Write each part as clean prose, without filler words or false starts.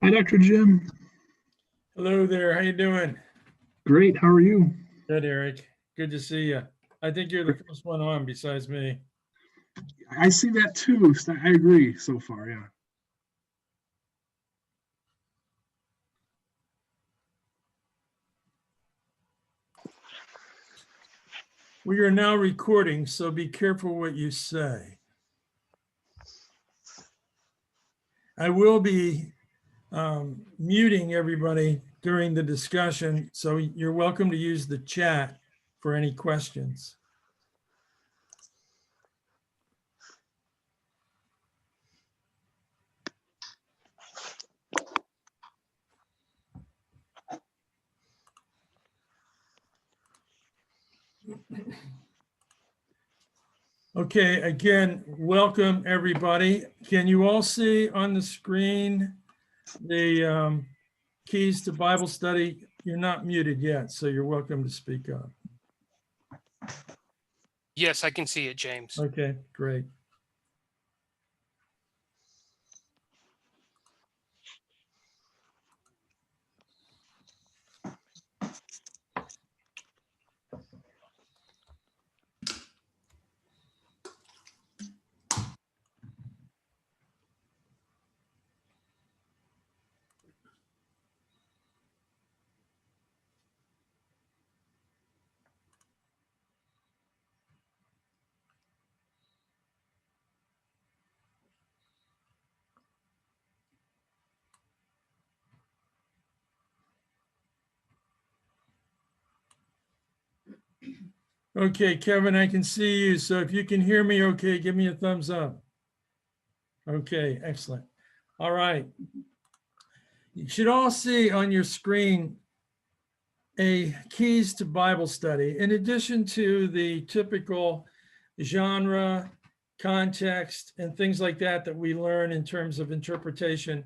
Hi, Dr. Jim. Hello there. How you doing? Great. How are you? Good, Eric. Good to see you. I think you're the first one on besides me. I see that too. I agree so far. Yeah. We are now recording, so be careful what you say. I will be muting everybody during the discussion, so you're welcome to use the chat for any questions. Okay, again, welcome everybody. Can you all see on the screen the keys to Bible study? You're not muted yet, so you're welcome to speak up. Yes, I can see it, James. Okay, great. Okay, Kevin, I can see you. So if you can hear me, okay, give me a thumbs up. Okay, excellent. All right. You should all see on your screen a keys to Bible study. In addition to the typical genre, context, and things like that that we learn in terms of interpretation,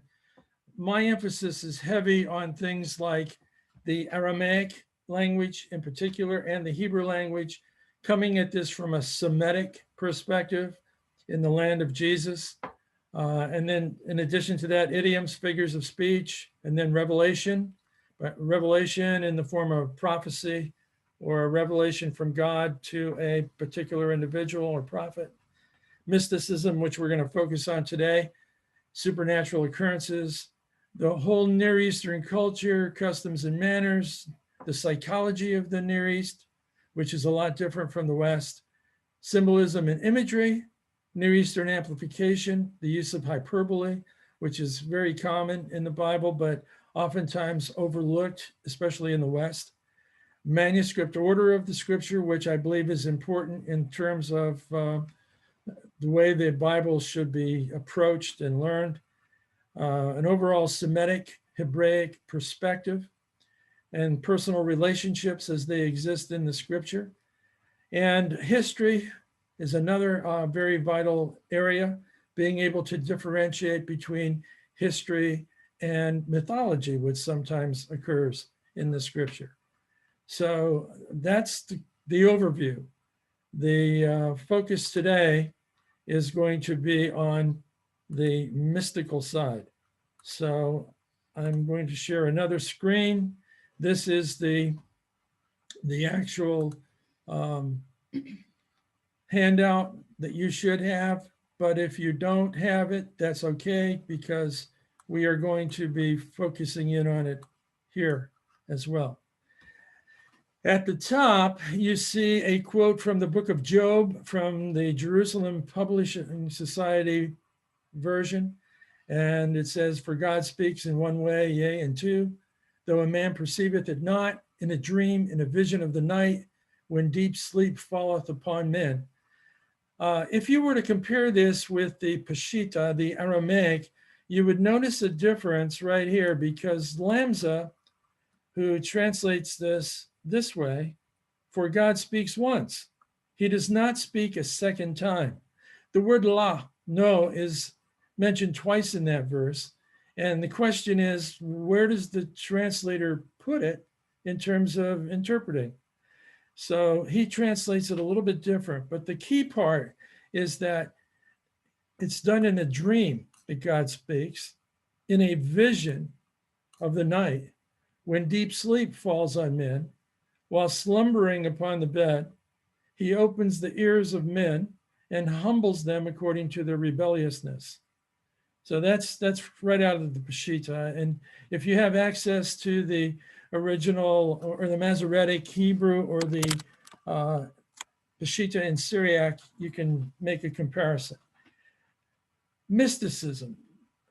my emphasis is heavy on things like the Aramaic language in particular and the Hebrew language, coming at this from a Semitic perspective in the land of Jesus. And then in addition to that, idioms, figures of speech, and then revelation in the form of prophecy or a revelation from God to a particular individual or prophet. Mysticism, which we're going to focus on today, supernatural occurrences, the whole Near Eastern culture, customs and manners, the psychology of the Near East, which is a lot different from the West, symbolism and imagery, Near Eastern amplification, the use of hyperbole, which is very common in the Bible, but oftentimes overlooked, especially in the West, manuscript order of the scripture, which I believe is important in terms of the way the Bible should be approached and learned, an overall Semitic, Hebraic perspective, and personal relationships as they exist in the scripture. And history is another very vital area, being able to differentiate between history and mythology, which sometimes occurs in the scripture. So that's the overview. The focus today is going to be on the mystical side. So I'm going to share another screen. This is the actual handout that you should have, but if you don't have it, that's okay, because we are going to be focusing in on it here as well. At the top, you see a quote from the book of Job from the Jerusalem Publishing Society version. And it says, "For God speaks in one way, yea, in two, though a man perceiveth it not, in a dream, in a vision of the night, when deep sleep falleth upon men." If you were to compare this with the Peshitta, the Aramaic, you would notice a difference right here, because Lamza, who translates this way, "For God speaks once. He does not speak a second time." The word la, no, is mentioned twice in that verse. And the question is, where does the translator put it in terms of interpreting? So he translates it a little bit different, but the key part is that it's done in a dream that God speaks. in a vision of the night, when deep sleep falls on men, while slumbering upon the bed, he opens the ears of men and humbles them according to their rebelliousness. So that's right out of the Peshitta. And if you have access to the original or the Masoretic Hebrew or the Peshitta in Syriac, you can make a comparison. Mysticism.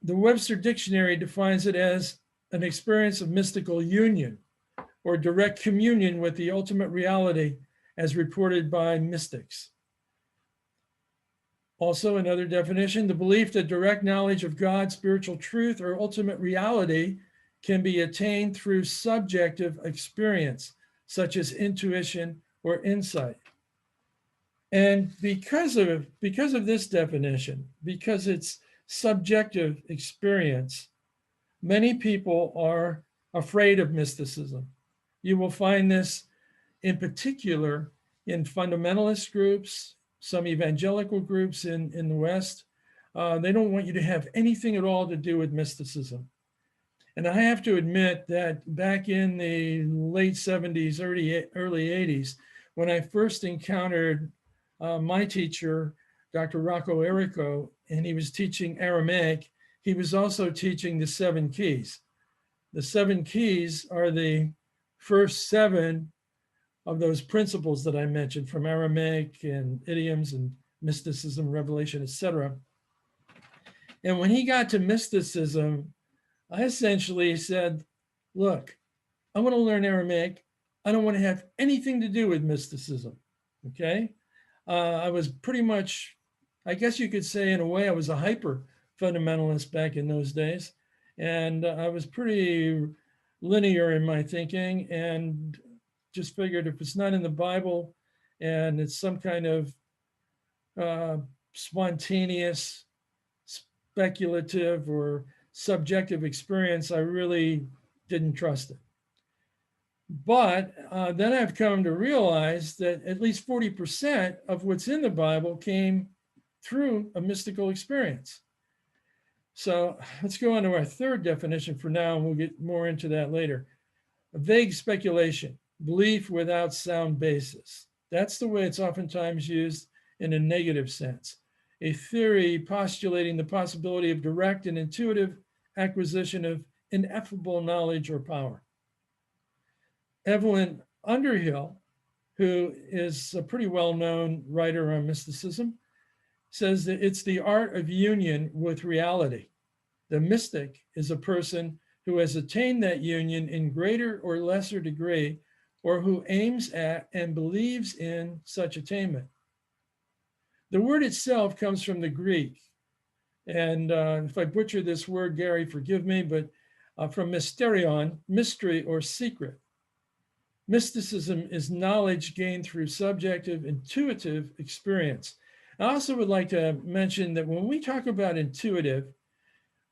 The Webster Dictionary defines it as an experience of mystical union or direct communion with the ultimate reality as reported by mystics. Also, another definition, the belief that direct knowledge of God, spiritual truth, or ultimate reality can be attained through subjective experience, such as intuition or insight. And because of this definition, because it's subjective experience, many people are afraid of mysticism. You will find this in particular in fundamentalist groups, some evangelical groups in the West. They don't want you to have anything at all to do with mysticism. And I have to admit that back in the late 70s, early 80s, when I first encountered my teacher, Dr. Rocco Errico, and he was teaching Aramaic, he was also teaching the 7 keys. The 7 keys are the first 7 of those principles that I mentioned from Aramaic and idioms and mysticism, revelation, etc. And when he got to mysticism, I essentially said, look, I want to learn Aramaic. I don't want to have anything to do with mysticism, okay? I was pretty much, I guess you could say in a way, I was a hyper fundamentalist back in those days. And I was pretty linear in my thinking and just figured if it's not in the Bible and it's some kind of spontaneous, speculative, or subjective experience, I really didn't trust it. But then I've come to realize that at least 40% of what's in the Bible came through a mystical experience. So let's go on to our third definition for now, and we'll get more into that later. A vague speculation, belief without sound basis. That's the way it's oftentimes used in a negative sense. A theory postulating the possibility of direct and intuitive acquisition of ineffable knowledge or power. Evelyn Underhill, who is a pretty well-known writer on mysticism, says that it's the art of union with reality. The mystic is a person who has attained that union in greater or lesser degree, or who aims at and believes in such attainment. The word itself comes from the Greek. And if I butcher this word, Gary, forgive me, but from mysterion, mystery or secret. Mysticism is knowledge gained through subjective, intuitive experience. I also would like to mention that when we talk about intuitive,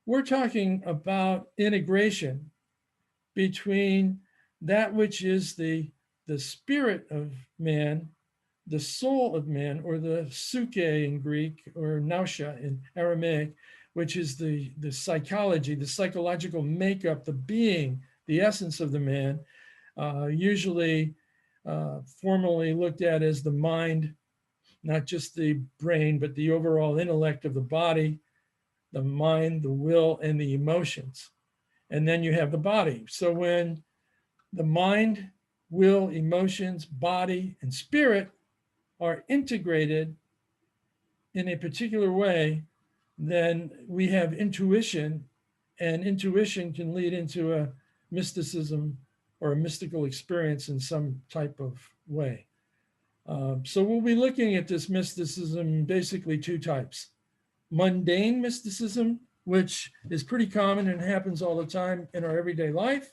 we're talking about integration between that which is the spirit of man, the soul of man, or the psyche in Greek, or nausea in Aramaic, which is the psychology, the psychological makeup, the being, the essence of the man, usually formally looked at as the mind, not just the brain, but the overall intellect of the body, the mind, the will, and the emotions. And then you have the body. So when the mind, will, emotions, body, and spirit are integrated in a particular way, then we have intuition, and intuition can lead into a mysticism or a mystical experience in some type of way. So we'll be looking at this mysticism in basically 2 types. Mundane mysticism, which is pretty common and happens all the time in our everyday life,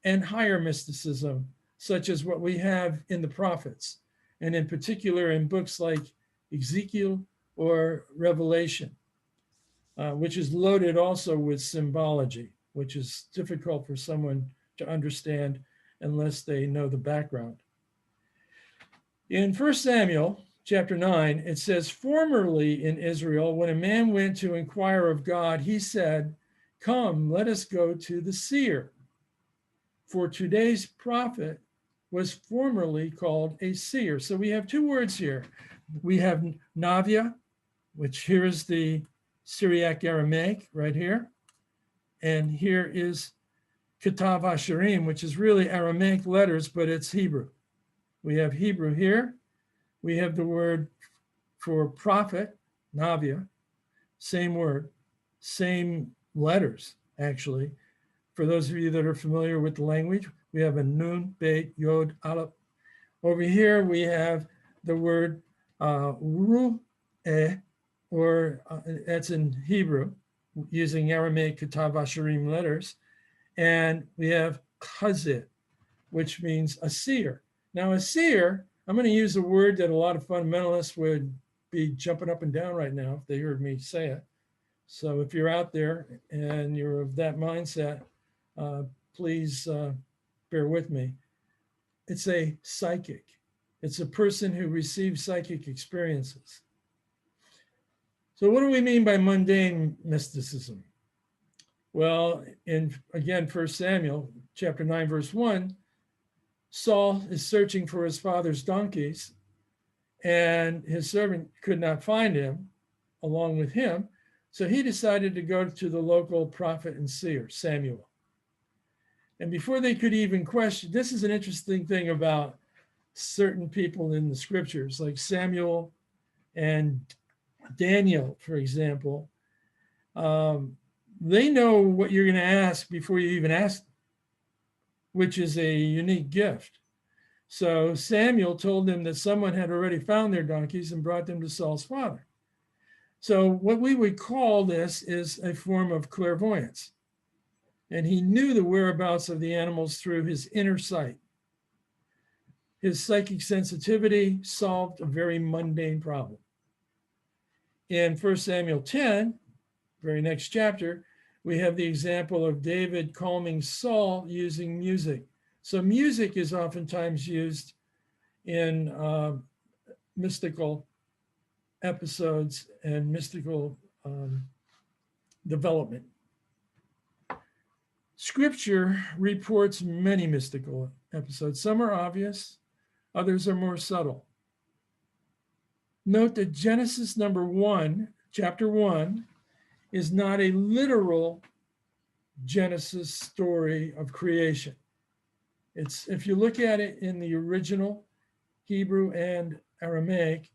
and higher mysticism, such as what we have in the prophets, and in particular in books like Ezekiel or Revelation, which is loaded also with symbology, which is difficult for someone to understand unless they know the background. In 1 Samuel chapter 9, it says, formerly in Israel, when a man went to inquire of God, he said, Come, let us go to the seer. For today's prophet was formerly called a seer. So we have two words here. We have Navia, which here is the Syriac Aramaic right here. And here is Ketav Hasharim, which is really Aramaic letters, but it's Hebrew. We have Hebrew here. We have the word for prophet, Navia, same word, same letters, actually. For those of you that are familiar with the language, we have a Nun, Beit, Yod, Aleph. Over here, we have the word Ru'eh, or that's in Hebrew, using Aramaic Ketav Hasharim letters. And we have Chazit, which means a seer. Now, a seer, I'm going to use a word that a lot of fundamentalists would be jumping up and down right now if they heard me say it. So if you're out there and you're of that mindset, please bear with me. It's a psychic. It's a person who receives psychic experiences. So what do we mean by mundane mysticism? Well, in, again, 1 Samuel chapter 9, verse 1, Saul is searching for his father's donkeys, and his servant could not find him along with him. So he decided to go to the local prophet and seer, Samuel. And before they could even question, this is an interesting thing about certain people in the scriptures, like Samuel and Daniel, for example. They know what you're going to ask before you even ask, which is a unique gift. So Samuel told them that someone had already found their donkeys and brought them to Saul's father. So what we would call this is a form of clairvoyance. And he knew the whereabouts of the animals through his inner sight. His psychic sensitivity solved a very mundane problem. In 1 Samuel 10, very next chapter, we have the example of David calming Saul using music. So music is oftentimes used in mystical episodes and mystical development. Scripture reports many mystical episodes. Some are obvious, others are more subtle. Note that Genesis chapter 1, is not a literal Genesis story of creation. It's, if you look at it in the original Hebrew and Aramaic,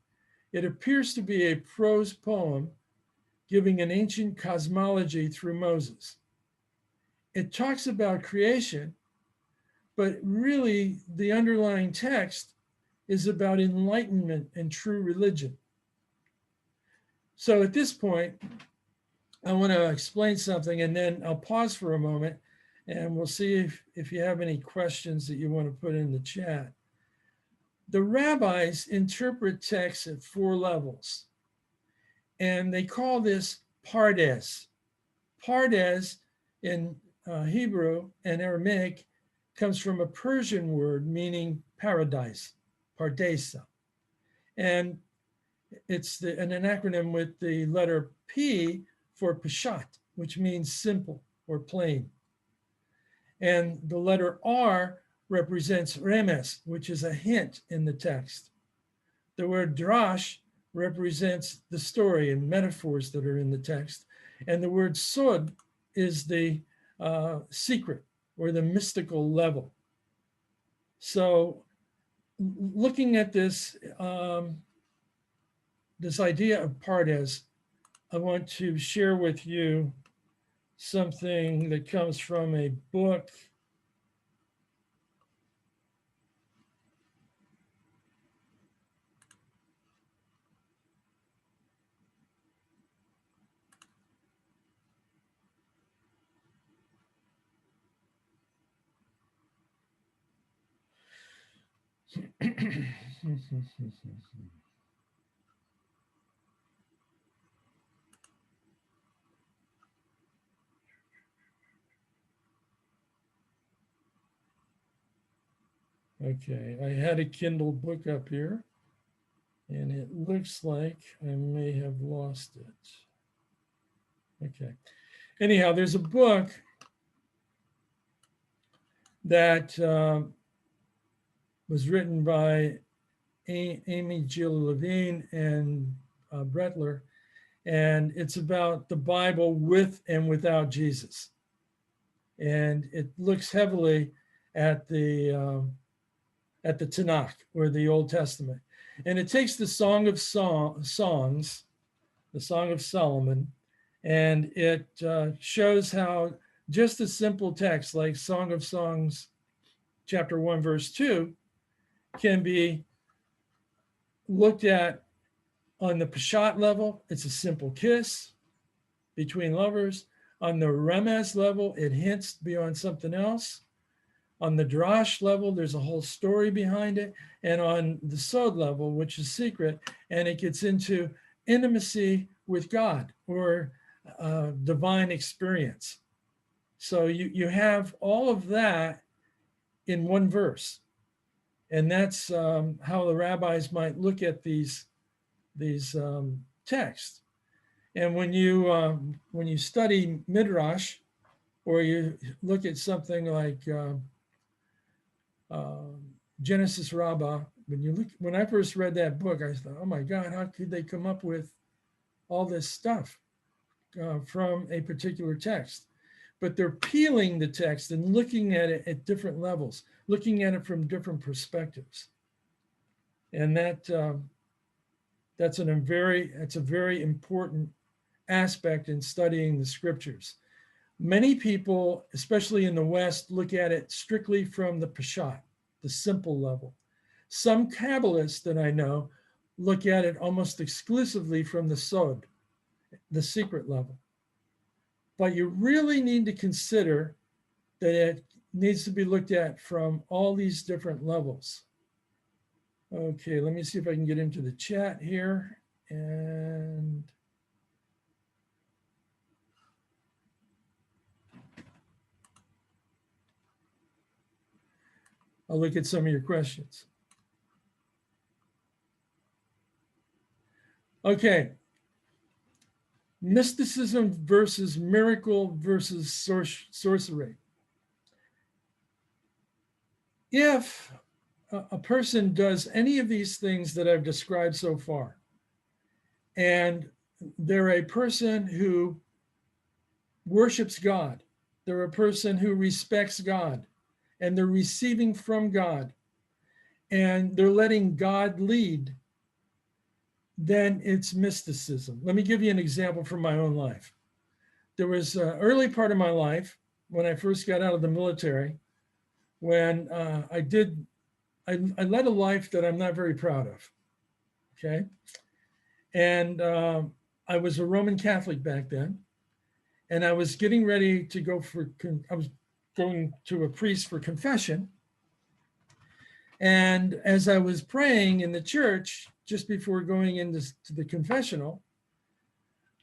it appears to be a prose poem giving an ancient cosmology through Moses. It talks about creation, but really the underlying text is about enlightenment and true religion. So at this point, I want to explain something, and then I'll pause for a moment, and we'll see if you have any questions that you want to put in the chat. The rabbis interpret texts at 4 levels, and they call this pardes. Pardes in Hebrew and Aramaic comes from a Persian word meaning paradise, pardesa. And it's an acronym with the letter P for Peshat, which means simple or plain. And the letter R represents remes, which is a hint in the text. The word drash represents the story and metaphors that are in the text. And the word sod is the secret or the mystical level. So looking at this, this idea of pardes, I want to share with you something that comes from a book. Okay, I had a Kindle book up here, and it looks like I may have lost it. Okay, anyhow, there's a book that was written by Amy Jill Levine and Brettler, and it's about the Bible with and without Jesus. And it looks heavily at the Tanakh, or the Old Testament. And it takes the Song of Songs, the Song of Solomon, and it shows how just a simple text like Song of Songs, chapter 1, verse 2, can be looked at on the Peshat level. It's a simple kiss between lovers. On the Remez level, it hints beyond something else. On the Drash level, there's a whole story behind it. And on the Sod level, which is secret, and it gets into intimacy with God, or divine experience. So you have all of that in one verse. And that's how the rabbis might look at these texts. And when you study Midrash, or you look at something like Genesis Rabbah, when I first read that book, I thought, oh my God, how could they come up with all this stuff from a particular text? But they're peeling the text and looking at it at different levels, looking at it from different perspectives. And that's a very important aspect in studying the scriptures. Many people, especially in the West, look at it strictly from the Peshat, the simple level. Some Kabbalists that I know look at it almost exclusively from the Sod, the secret level. But you really need to consider that it needs to be looked at from all these different levels. Okay, let me see if I can get into the chat here. And I'll look at some of your questions. Okay. Mysticism versus miracle versus sorcery. If a person does any of these things that I've described so far, and they're a person who worships God, they're a person who respects God, and they're receiving from God, and they're letting God lead, then it's mysticism. Let me give you an example from my own life. There was an early part of my life when I first got out of the military, when I led a life that I'm not very proud of, okay? And I was a Roman Catholic back then, and I was getting ready to go I was going to a priest for confession. And as I was praying in the church, just before going into the confessional,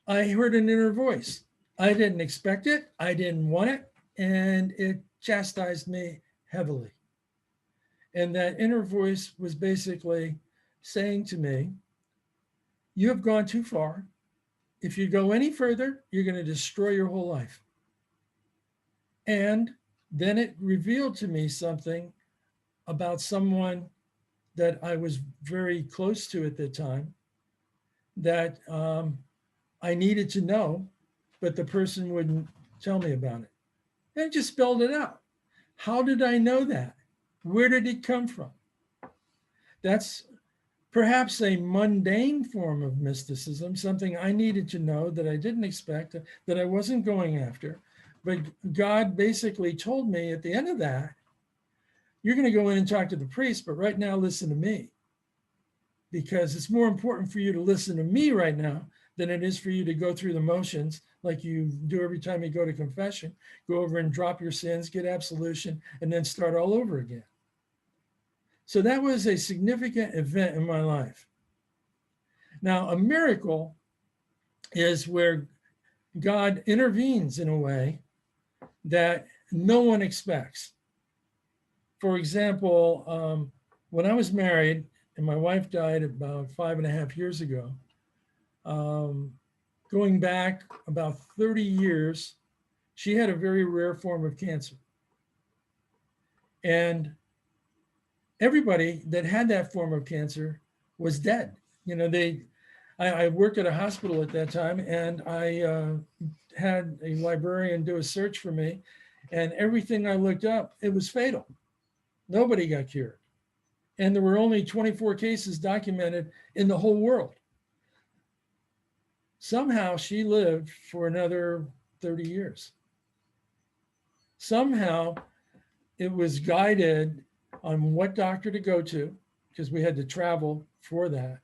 I heard an inner voice. I didn't expect it. I didn't want it. And it chastised me heavily. And that inner voice was basically saying to me, you have gone too far. If you go any further, you're going to destroy your whole life. And then it revealed to me something about someone that I was very close to at the time that I needed to know, but the person wouldn't tell me about it. And it just spelled it out. How did I know that? Where did it come from? That's perhaps a mundane form of mysticism, something I needed to know that I didn't expect, that I wasn't going after. But God basically told me at the end of that, you're going to go in and talk to the priest, but right now listen to me. Because it's more important for you to listen to me right now than it is for you to go through the motions like you do every time you go to confession. Go over and drop your sins, get absolution, and then start all over again. So that was a significant event in my life. Now, a miracle is where God intervenes in a way that no one expects. For example, when I was married and my wife died about 5.5 years ago, going back about 30 years, She had a very rare form of cancer. And everybody that had that form of cancer was dead. You know, I worked at a hospital at that time, and I had a librarian do a search for me, and everything I looked up, it was fatal. Nobody got cured. And there were only 24 cases documented in the whole world. Somehow she lived for another 30 years. Somehow it was guided on what doctor to go to, because we had to travel for that.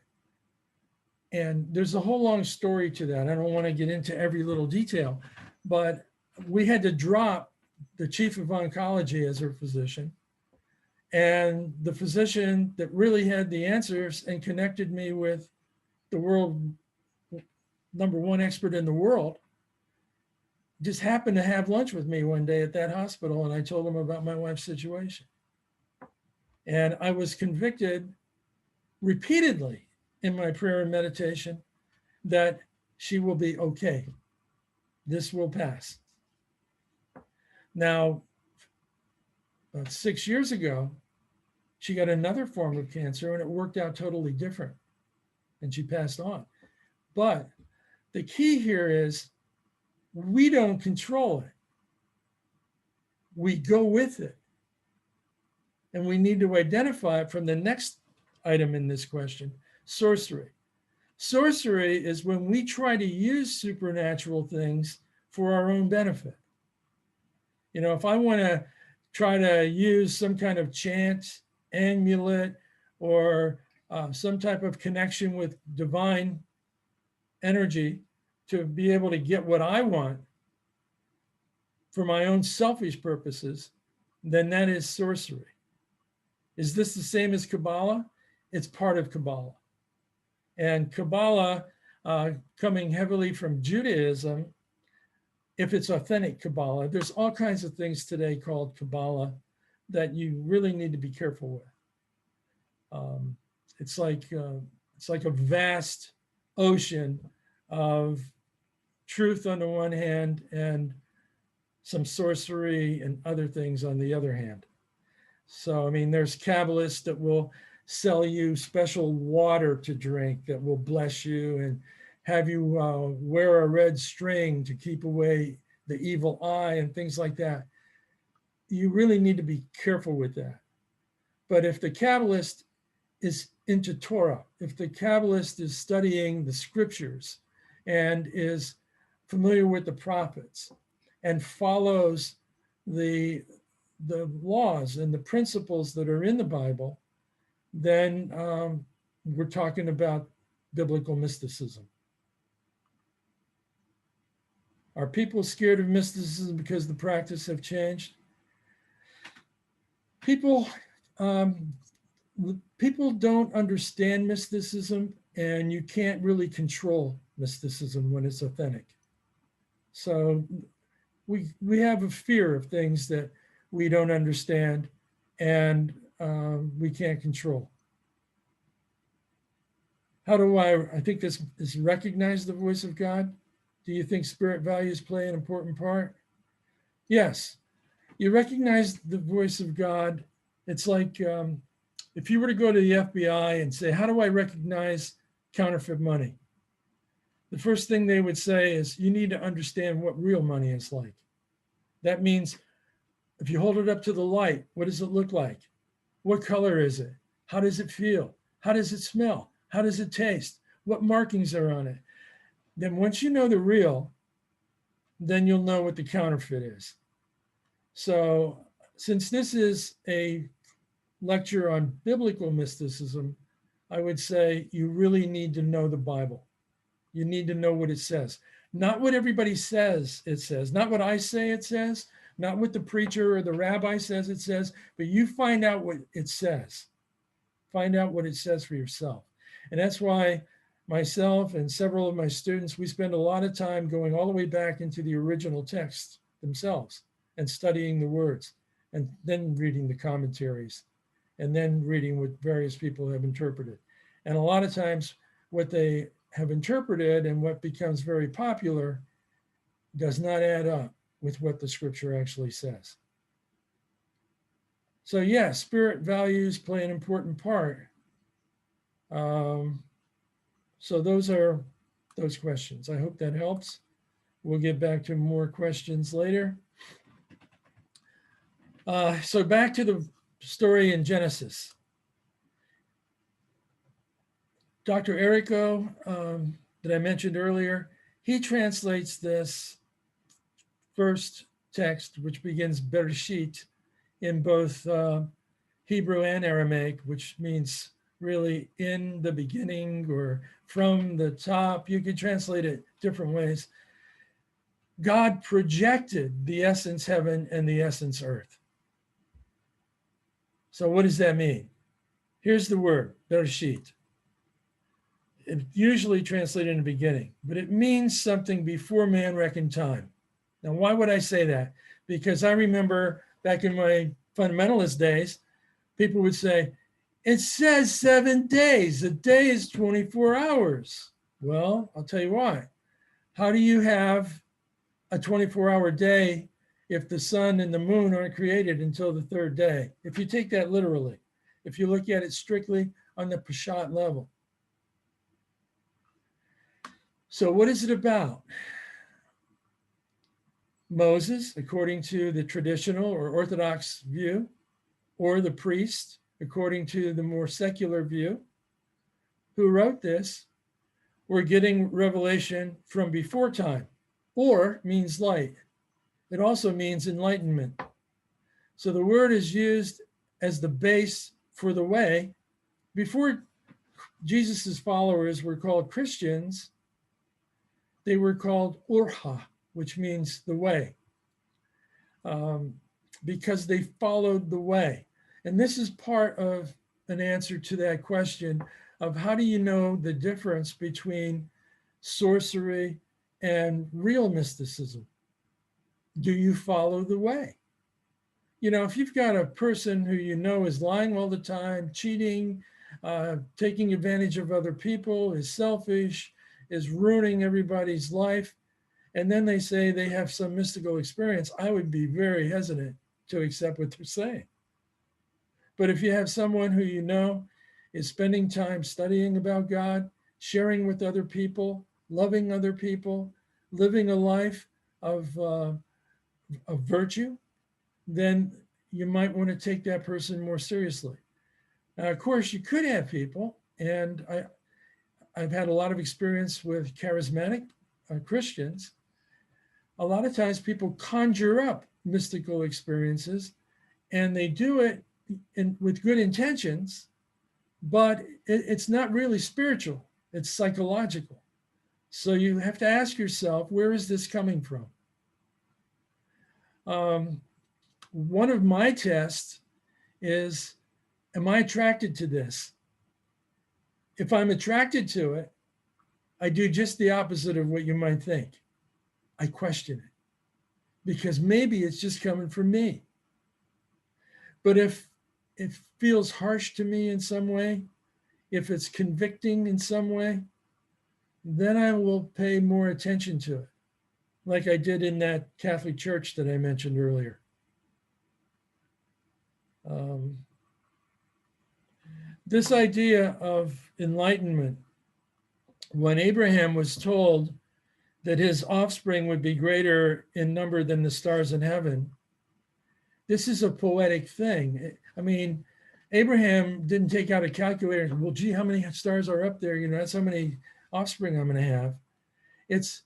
And there's a whole long story to that. I don't want to get into every little detail, but we had to drop the chief of oncology as her physician. And the physician that really had the answers and connected me with the world #1 expert in the world just happened to have lunch with me one day at that hospital. And I told him about my wife's situation. And I was convicted repeatedly in my prayer and meditation that she will be okay. This will pass. Now, about 6 years ago, she got another form of cancer and it worked out totally different. And she passed on. But the key here is we don't control it. We go with it. And we need to identify it from the next item in this question, sorcery. Sorcery is when we try to use supernatural things for our own benefit. You know, if I want to try to use some kind of chant, amulet, or some type of connection with divine energy to be able to get what I want for my own selfish purposes, then that is sorcery. Is this the same as Kabbalah? It's part of Kabbalah. And Kabbalah, coming heavily from Judaism, if it's authentic Kabbalah, there's all kinds of things today called Kabbalah that you really need to be careful with. It's like a vast ocean of truth on the one hand and some sorcery and other things on the other hand. So, I mean, there's Kabbalists that will sell you special water to drink that will bless you and have you wear a red string to keep away the evil eye and things like that. You really need to be careful with that. But if the Kabbalist is into Torah, if the Kabbalist is studying the scriptures and is familiar with the prophets and follows the laws and the principles that are in the Bible, then we're talking about biblical mysticism. Are people scared of mysticism because the practice have changed? People don't understand mysticism, and you can't really control mysticism when it's authentic. So we have a fear of things that we don't understand and we can't control. How do I think this is recognize the voice of God? Do you think spirit values play an important part? Yes. You recognize the voice of God. It's like if you were to go to the FBI and say, how do I recognize counterfeit money? The first thing they would say is, you need to understand what real money is like. That means if you hold it up to the light, what does it look like? What color is it? How does it feel? How does it smell? How does it taste? What markings are on it? Then once you know the real, then you'll know what the counterfeit is. So since this is a lecture on biblical mysticism, I would say you really need to know the Bible. You need to know what it says. Not what everybody says it says, not what I say it says, not what the preacher or the rabbi says it says, but you find out what it says. Find out what it says for yourself. And that's why myself and several of my students, we spend a lot of time going all the way back into the original texts themselves and studying the words and then reading the commentaries and then reading what various people have interpreted. And a lot of times what they have interpreted and what becomes very popular does not add up. with what the scripture actually says. So yeah, spirit values play an important part. So those are those questions. I hope that helps. We'll get back to more questions later. So back to the story in Genesis. Dr. Errico, that I mentioned earlier, he translates this first text, which begins Bereshit, in both Hebrew and Aramaic, which means really in the beginning or from the top. You could translate it different ways. God projected the essence heaven and the essence earth. So what does that mean? Here's the word, Bereshit. It's usually translated in the beginning, but it means something before man reckoned time. Now, why would I say that? Because I remember back in my fundamentalist days, people would say, it says 7 days. A day is 24 hours. Well, I'll tell you why. How do you have a 24-hour day if the sun and the moon aren't created until the third day? If you take that literally, if you look at it strictly on the Peshat level. So what is it about? Moses, according to the traditional or Orthodox view, or the priest, according to the more secular view, who wrote this, were getting revelation from before time. Or means light. It also means enlightenment. So the word is used as the base for the way. Before Jesus's followers were called Christians, they were called Orha, which means the way, because they followed the way. And this is part of an answer to that question of how do you know the difference between sorcery and real mysticism? Do you follow the way? You know, if you've got a person who you know is lying all the time, cheating, taking advantage of other people, is selfish, is ruining everybody's life, and then they say they have some mystical experience, I would be very hesitant to accept what they're saying. But if you have someone who you know is spending time studying about God, sharing with other people, loving other people, living a life of virtue, then you might want to take that person more seriously. Now, of course, you could have people, and I've had a lot of experience with charismatic Christians. A lot of times people conjure up mystical experiences, and they do it with good intentions, but it's not really spiritual, it's psychological. So you have to ask yourself, where is this coming from? One of my tests is, am I attracted to this? If I'm attracted to it, I do just the opposite of what you might think. I question it, because maybe it's just coming from me. But if it feels harsh to me in some way, if it's convicting in some way, then I will pay more attention to it, like I did in that Catholic church that I mentioned earlier. This idea of enlightenment, when Abraham was told that his offspring would be greater in number than the stars in heaven, this is a poetic thing. I mean, Abraham didn't take out a calculator and, well, gee, how many stars are up there? You know, that's how many offspring I'm going to have. It's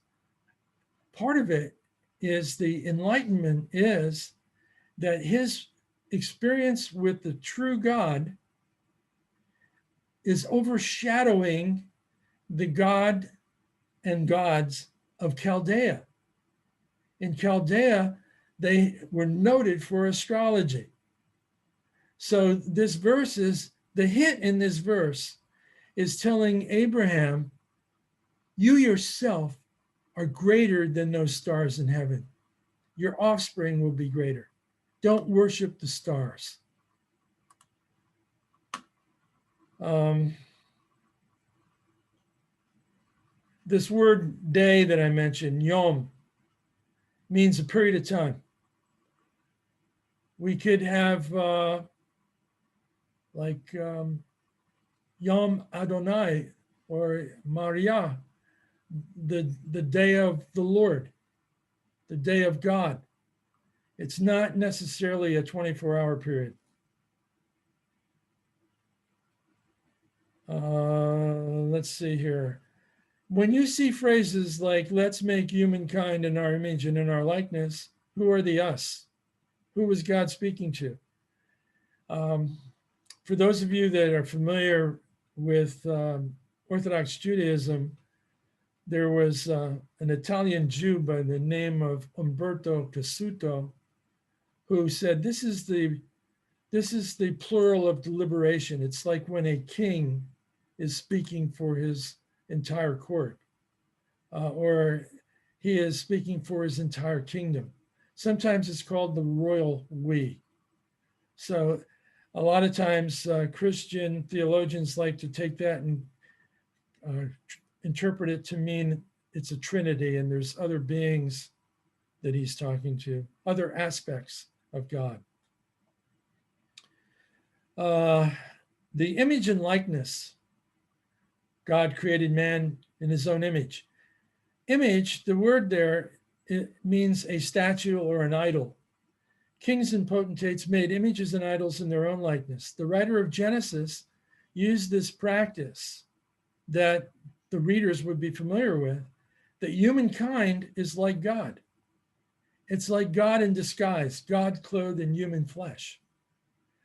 part of it is the enlightenment is that his experience with the true God is overshadowing the God and gods of Chaldea. In Chaldea, they were noted for astrology. So this verse is, the hint in this verse is telling Abraham, you yourself are greater than those stars in heaven. Your offspring will be greater. Don't worship the stars. This word day that I mentioned, yom, means a period of time. We could have Yom Adonai or Maria, the day of the Lord, the day of God. It's not necessarily a 24-hour period. Let's see here. When you see phrases like, let's make humankind in our image and in our likeness, who are the us? Who was God speaking to? For those of you that are familiar with Orthodox Judaism, there was an Italian Jew by the name of Umberto Cassuto who said, this is the plural of deliberation. It's like when a king is speaking for his entire court, or he is speaking for his entire kingdom. Sometimes it's called the royal we. So a lot of times Christian theologians like to take that and interpret it to mean it's a trinity and there's other beings that he's talking to, other aspects of God. The image and likeness. God created man in his own image. Image, the word there, it means a statue or an idol. Kings and potentates made images and idols in their own likeness. The writer of Genesis used this practice that the readers would be familiar with, that humankind is like God. It's like God in disguise, God clothed in human flesh.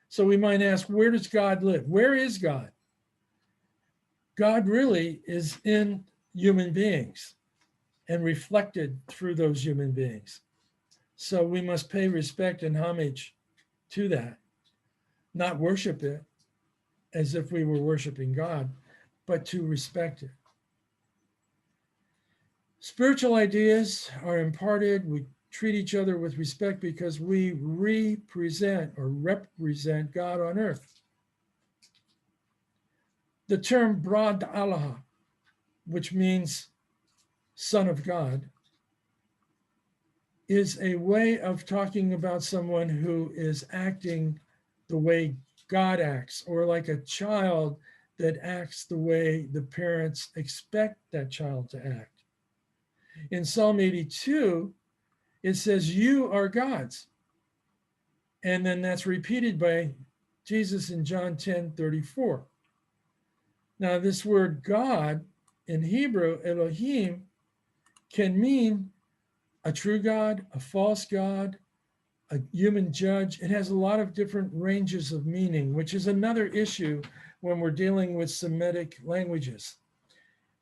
So we might ask, where does God live? Where is God? God really is in human beings and reflected through those human beings. So we must pay respect and homage to that, not worship it as if we were worshiping God, but to respect it. Spiritual ideas are imparted. We treat each other with respect because we represent God on earth. The term Brad Allah, which means son of God, is a way of talking about someone who is acting the way God acts, or like a child that acts the way the parents expect that child to act. In Psalm 82, it says, you are God's. And then that's repeated by Jesus in John 10:34. Now, this word God in Hebrew, Elohim, can mean a true God, a false God, a human judge. It has a lot of different ranges of meaning, which is another issue when we're dealing with Semitic languages.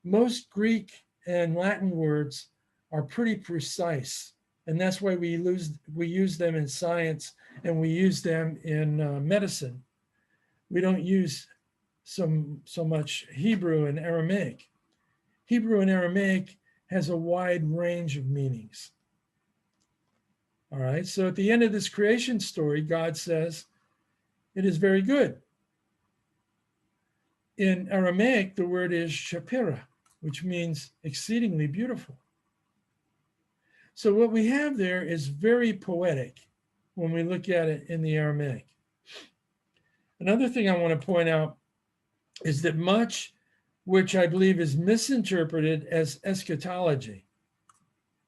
Most Greek and Latin words are pretty precise, and that's why we use them in science and we use them in medicine. We don't use so much Hebrew and Aramaic. Hebrew and Aramaic has a wide range of meanings. All right, so at the end of this creation story, God says, it is very good. In Aramaic, the word is shapira, which means exceedingly beautiful. So what we have there is very poetic when we look at it in the Aramaic. Another thing I want to point out is that much which I believe is misinterpreted as eschatology,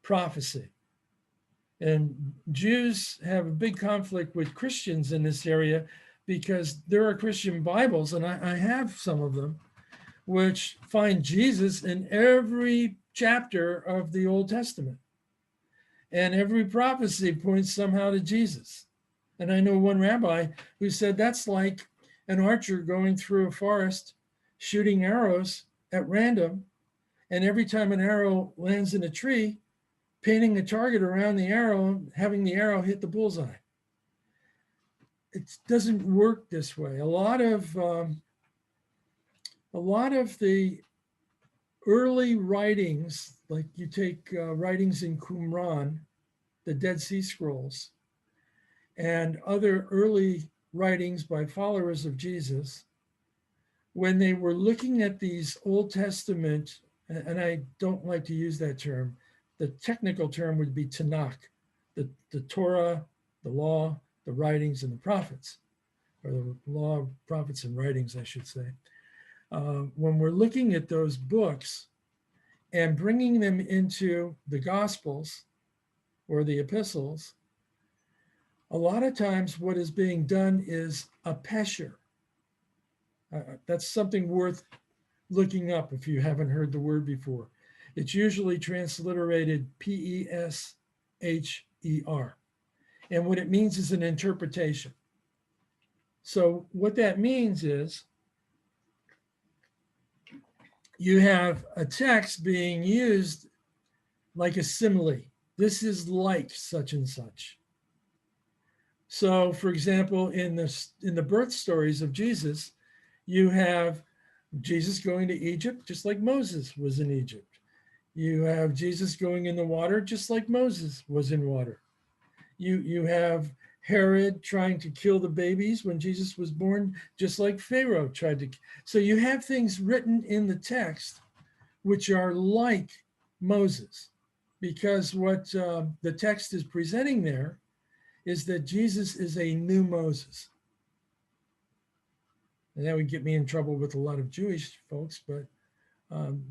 prophecy. And Jews have a big conflict with Christians in this area because there are Christian Bibles, and I have some of them, which find Jesus in every chapter of the Old Testament. And every prophecy points somehow to Jesus. And I know one rabbi who said that's like an archer going through a forest, shooting arrows at random, and every time an arrow lands in a tree, painting a target around the arrow, having the arrow hit the bullseye. It doesn't work this way. A lot of the early writings, like you take writings in Qumran, the Dead Sea Scrolls, and other early writings by followers of Jesus, when they were looking at these Old Testament, and I don't like to use that term, the technical term would be Tanakh, the Torah, the law, the writings, and the prophets, or the law, prophets, and writings, I should say. When we're looking at those books and bringing them into the Gospels or the epistles, a lot of times what is being done is a pesher. That's something worth looking up if you haven't heard the word before. It's usually transliterated P-E-S-H-E-R. And what it means is an interpretation. So what that means is you have a text being used like a simile. This is like such and such. So, for example, in the birth stories of Jesus, you have Jesus going to Egypt, just like Moses was in Egypt. You have Jesus going in the water, just like Moses was in water. You have Herod trying to kill the babies when Jesus was born, just like Pharaoh tried to. So you have things written in the text which are like Moses, because what the text is presenting there is that Jesus is a new Moses. And that would get me in trouble with a lot of Jewish folks, but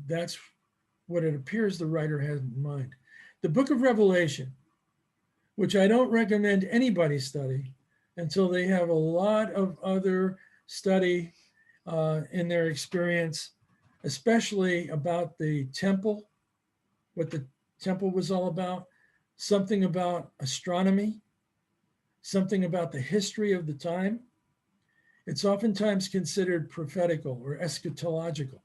that's what it appears the writer had in mind. The book of Revelation, which I don't recommend anybody study until they have a lot of other study in their experience, especially about the temple, what the temple was all about, something about astronomy, something about the history of the time. It's oftentimes considered prophetical or eschatological.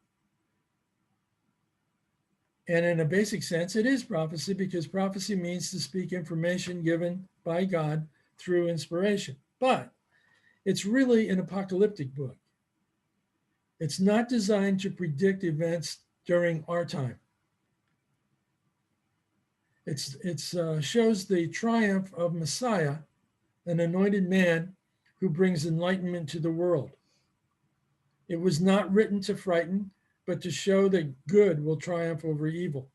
And in a basic sense, it is prophecy, because prophecy means to speak information given by God through inspiration. But it's really an apocalyptic book. It's not designed to predict events during our time. It shows the triumph of Messiah, an anointed man who brings enlightenment to the world. It was not written to frighten, but to show that good will triumph over evil.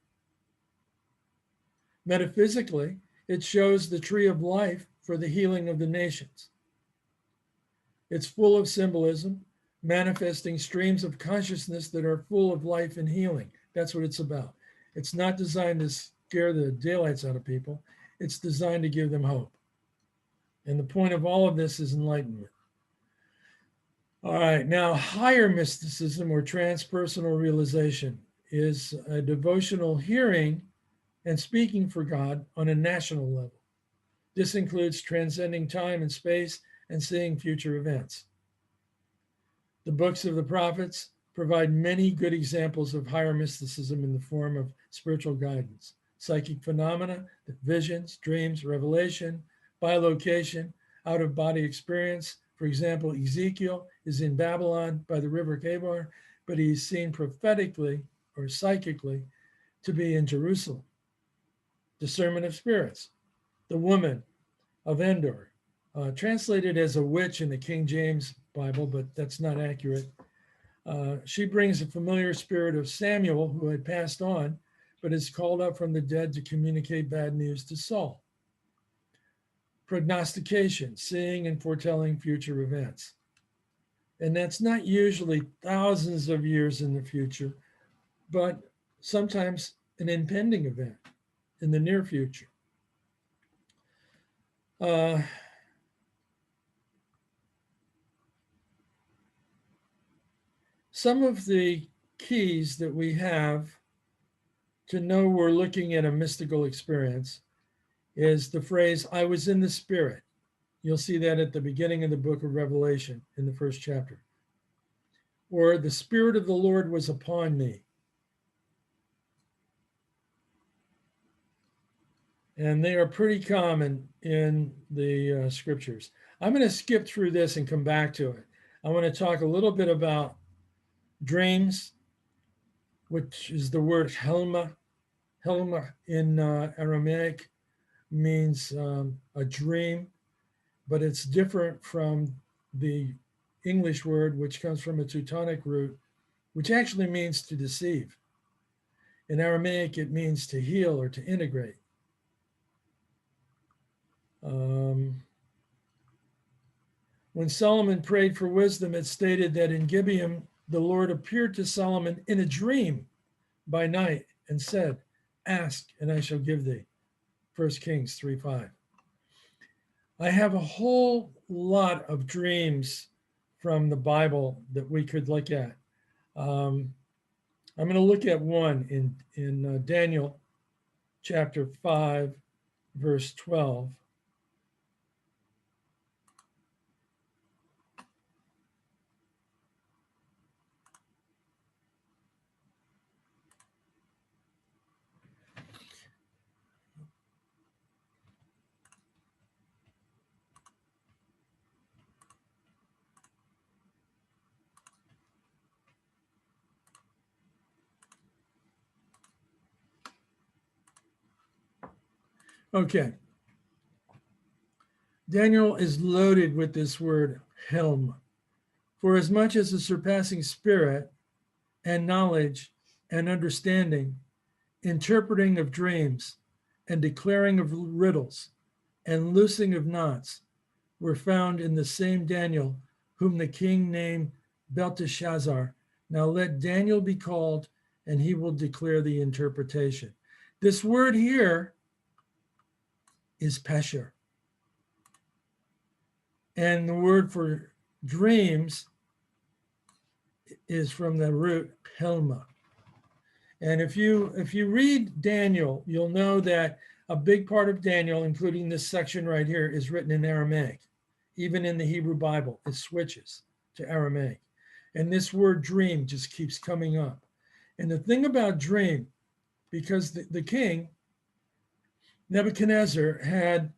Metaphysically, it shows the tree of life for the healing of the nations. It's full of symbolism, manifesting streams of consciousness that are full of life and healing. That's what it's about. It's not designed to scare the daylights out of people. It's designed to give them hope. And the point of all of this is enlightenment. All right, now higher mysticism or transpersonal realization is a devotional hearing and speaking for God on a national level. This includes transcending time and space and seeing future events. The books of the prophets provide many good examples of higher mysticism in the form of spiritual guidance, psychic phenomena, visions, dreams, revelation, bilocation, out-of-body experience. For example, Ezekiel is in Babylon by the river Kebar, but he's seen prophetically or psychically to be in Jerusalem. Discernment of spirits. The woman of Endor, translated as a witch in the King James Bible, but that's not accurate. She brings a familiar spirit of Samuel, who had passed on, but is called up from the dead to communicate bad news to Saul. Prognostication, seeing and foretelling future events. And that's not usually thousands of years in the future, but sometimes an impending event in the near future. Some of the keys that we have to know we're looking at a mystical experience is the phrase, I was in the Spirit. You'll see that at the beginning of the book of Revelation in the first chapter. Or the Spirit of the Lord was upon me. And they are pretty common in the scriptures. I'm going to skip through this and come back to it. I want to talk a little bit about dreams, which is the word helma. Helma in Aramaic means a dream, but it's different from the English word, which comes from a Teutonic root, which actually means to deceive. In Aramaic, it means to heal or to integrate. When Solomon prayed for wisdom, it stated that in Gibeon, the Lord appeared to Solomon in a dream by night and said, "Ask, and I shall give thee." 1 Kings 3:5. I have a whole lot of dreams from the Bible that we could look at. I'm going to look at one in Daniel chapter 5, verse 12. Okay. Daniel is loaded with this word helm. For as much as the surpassing spirit and knowledge and understanding, interpreting of dreams and declaring of riddles and loosing of knots were found in the same Daniel, whom the king named Belteshazzar. Now let Daniel be called, and he will declare the interpretation. This word here is pesher. And the word for dreams is from the root helma. And if you read Daniel, you'll know that a big part of Daniel, including this section right here, is written in Aramaic. Even in the Hebrew Bible, it switches to Aramaic. And this word dream just keeps coming up. And the thing about dream, because the king, Nebuchadnezzar, had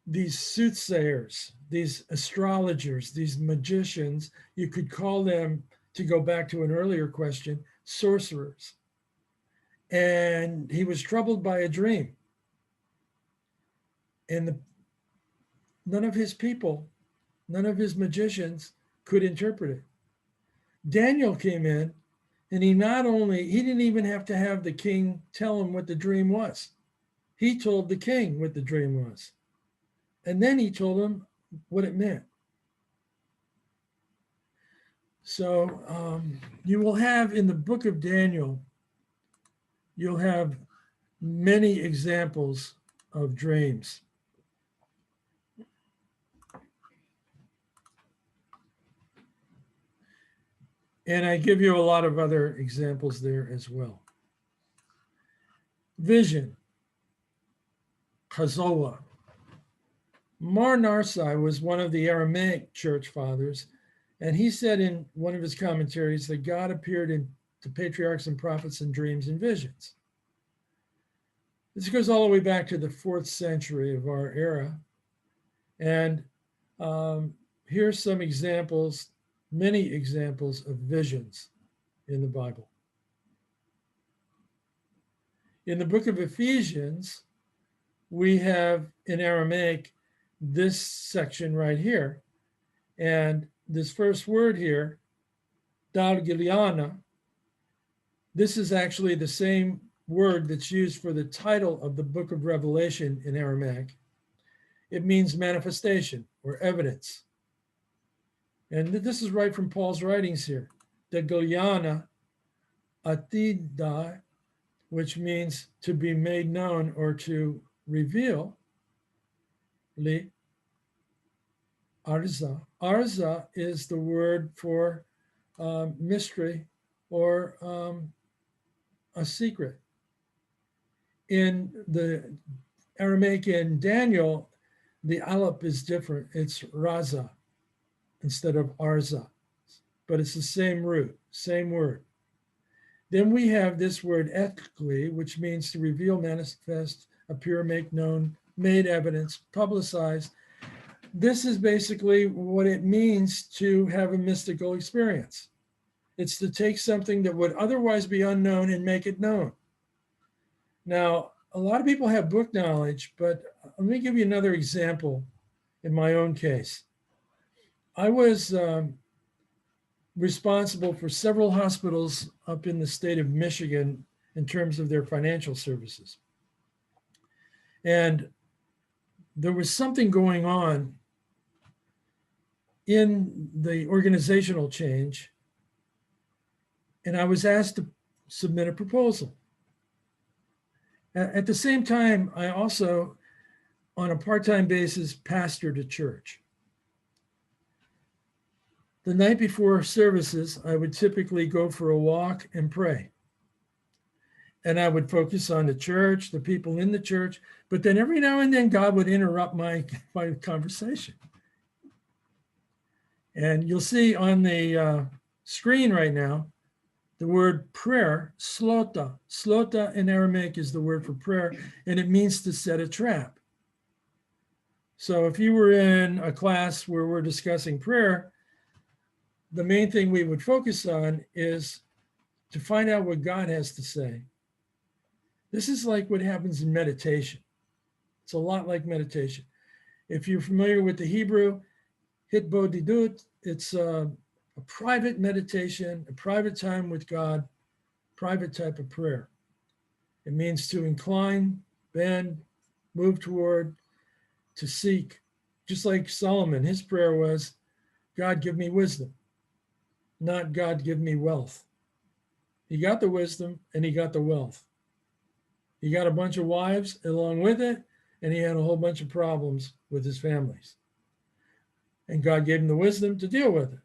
these soothsayers, these astrologers, these magicians, you could call them, to go back to an earlier question, sorcerers. And he was troubled by a dream. And none of his people, none of his magicians could interpret it. Daniel came in, and he didn't even have to have the king tell him what the dream was. He told the king what the dream was. And then he told him what it meant. So you will have in the book of Daniel, you'll have many examples of dreams. And I give you a lot of other examples there as well. Vision, Chazoa. Mar Narsai was one of the Aramaic church fathers, and he said in one of his commentaries that God appeared to patriarchs and prophets in dreams and visions. This goes all the way back to the 4th century of our era. And here's some examples, many examples of visions in the Bible. In the book of Ephesians, we have in Aramaic this section right here. And this first word here, Dalgiliana, this is actually the same word that's used for the title of the book of Revelation in Aramaic. It means manifestation or evidence. And this is right from Paul's writings here. Dalgiliana atida, which means to be made known or to reveal. Li Arza. Arza is the word for mystery or a secret. In the Aramaic in Daniel, the aleph is different. It's Raza instead of Arza, but it's the same root, same word. Then we have this word ethically, which means to reveal, manifest, appear, make known, made evidence, publicized. This is basically what it means to have a mystical experience. It's to take something that would otherwise be unknown and make it known. Now, a lot of people have book knowledge, but let me give you another example in my own case. I was responsible for several hospitals up in the state of Michigan in terms of their financial services. And there was something going on in the organizational change, and I was asked to submit a proposal. At the same time, I also, on a part-time basis, pastored a church. The night before services, I would typically go for a walk and pray. And I would focus on the church, the people in the church, but then every now and then God would interrupt my conversation. And you'll see on the screen right now, the word prayer, slota. Slota in Aramaic is the word for prayer, and it means to set a trap. So if you were in a class where we're discussing prayer, the main thing we would focus on is to find out what God has to say. This is like what happens in meditation. It's a lot like meditation. If you're familiar with the Hebrew, hitbodedut, it's a private meditation, a private time with God, private type of prayer. It means to incline, bend, move toward, to seek. Just like Solomon, his prayer was, God, give me wisdom, not God, give me wealth. He got the wisdom and he got the wealth. He got a bunch of wives along with it, and he had a whole bunch of problems with his families. And God gave him the wisdom to deal with it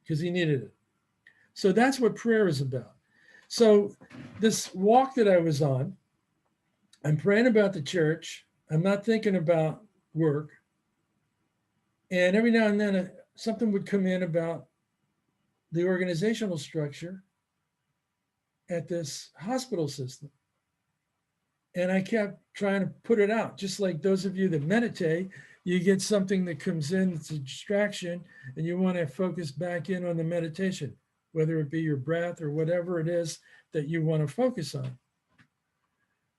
because he needed it. So that's what prayer is about. So this walk that I was on, I'm praying about the church. I'm not thinking about work. And every now and then something would come in about the organizational structure at this hospital system. And I kept trying to put it out, just like those of you that meditate, you get something that comes in, it's a distraction, and you want to focus back in on the meditation, whether it be your breath or whatever it is that you want to focus on.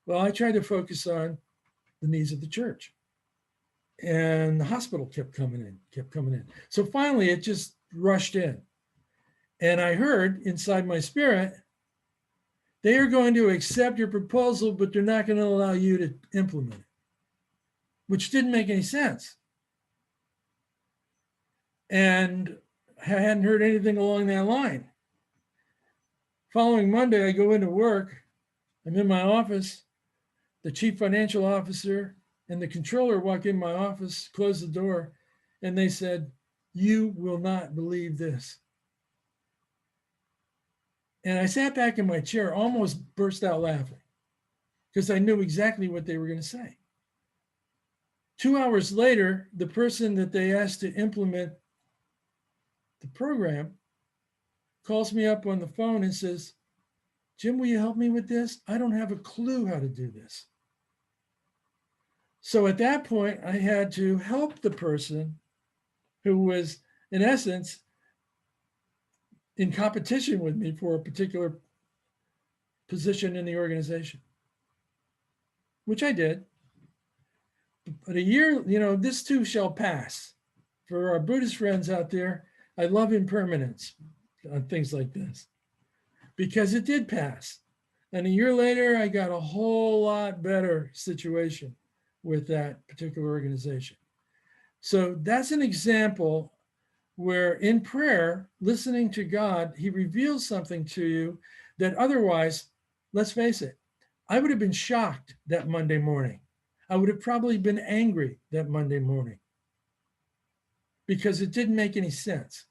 Well, I tried to focus on the needs of the church. And the hospital kept coming in. So finally, it just rushed in. And I heard inside my spirit, they are going to accept your proposal, but they're not going to allow you to implement it, which didn't make any sense. And I hadn't heard anything along that line. Following Monday, I go into work. I'm in my office. The chief financial officer and the controller walk in my office, close the door, and they said, "You will not believe this." And I sat back in my chair, almost burst out laughing, because I knew exactly what they were going to say. 2 hours later, the person that they asked to implement the program calls me up on the phone and says, "Jim, will you help me with this? I don't have a clue how to do this." So at that point, I had to help the person who was, in essence, in competition with me for a particular position in the organization, which I did. But a year, this too shall pass. For our Buddhist friends out there, I love impermanence on things like this because it did pass. And a year later, I got a whole lot better situation with that particular organization. So that's an example where in prayer, listening to God, he reveals something to you that otherwise, let's face it, I would have been shocked that Monday morning. I would have probably been angry that Monday morning because it didn't make any sense.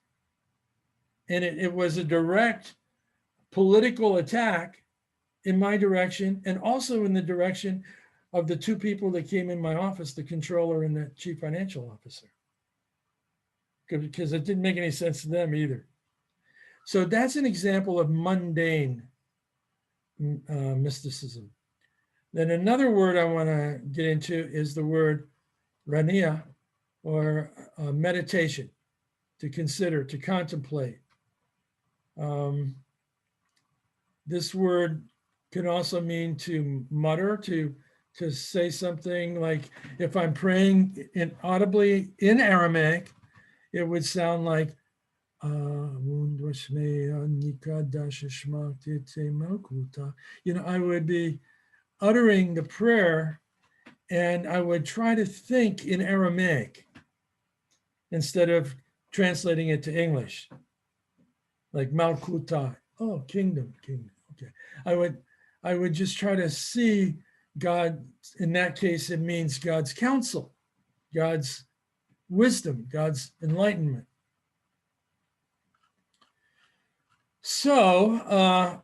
And it was a direct political attack in my direction and also in the direction of the two people that came in my office, the controller and the chief financial officer, because it didn't make any sense to them either. So that's an example of mundane mysticism. Then another word I want to get into is the word rania, or meditation, to consider, to contemplate. This word can also mean to mutter, to say something like, if I'm praying audibly in Aramaic, it would sound like I would be uttering the prayer and I would try to think in Aramaic instead of translating it to English, like Malkuta, oh, kingdom. Okay. I would just try to see God. In that case, it means God's counsel, God's wisdom, God's enlightenment. So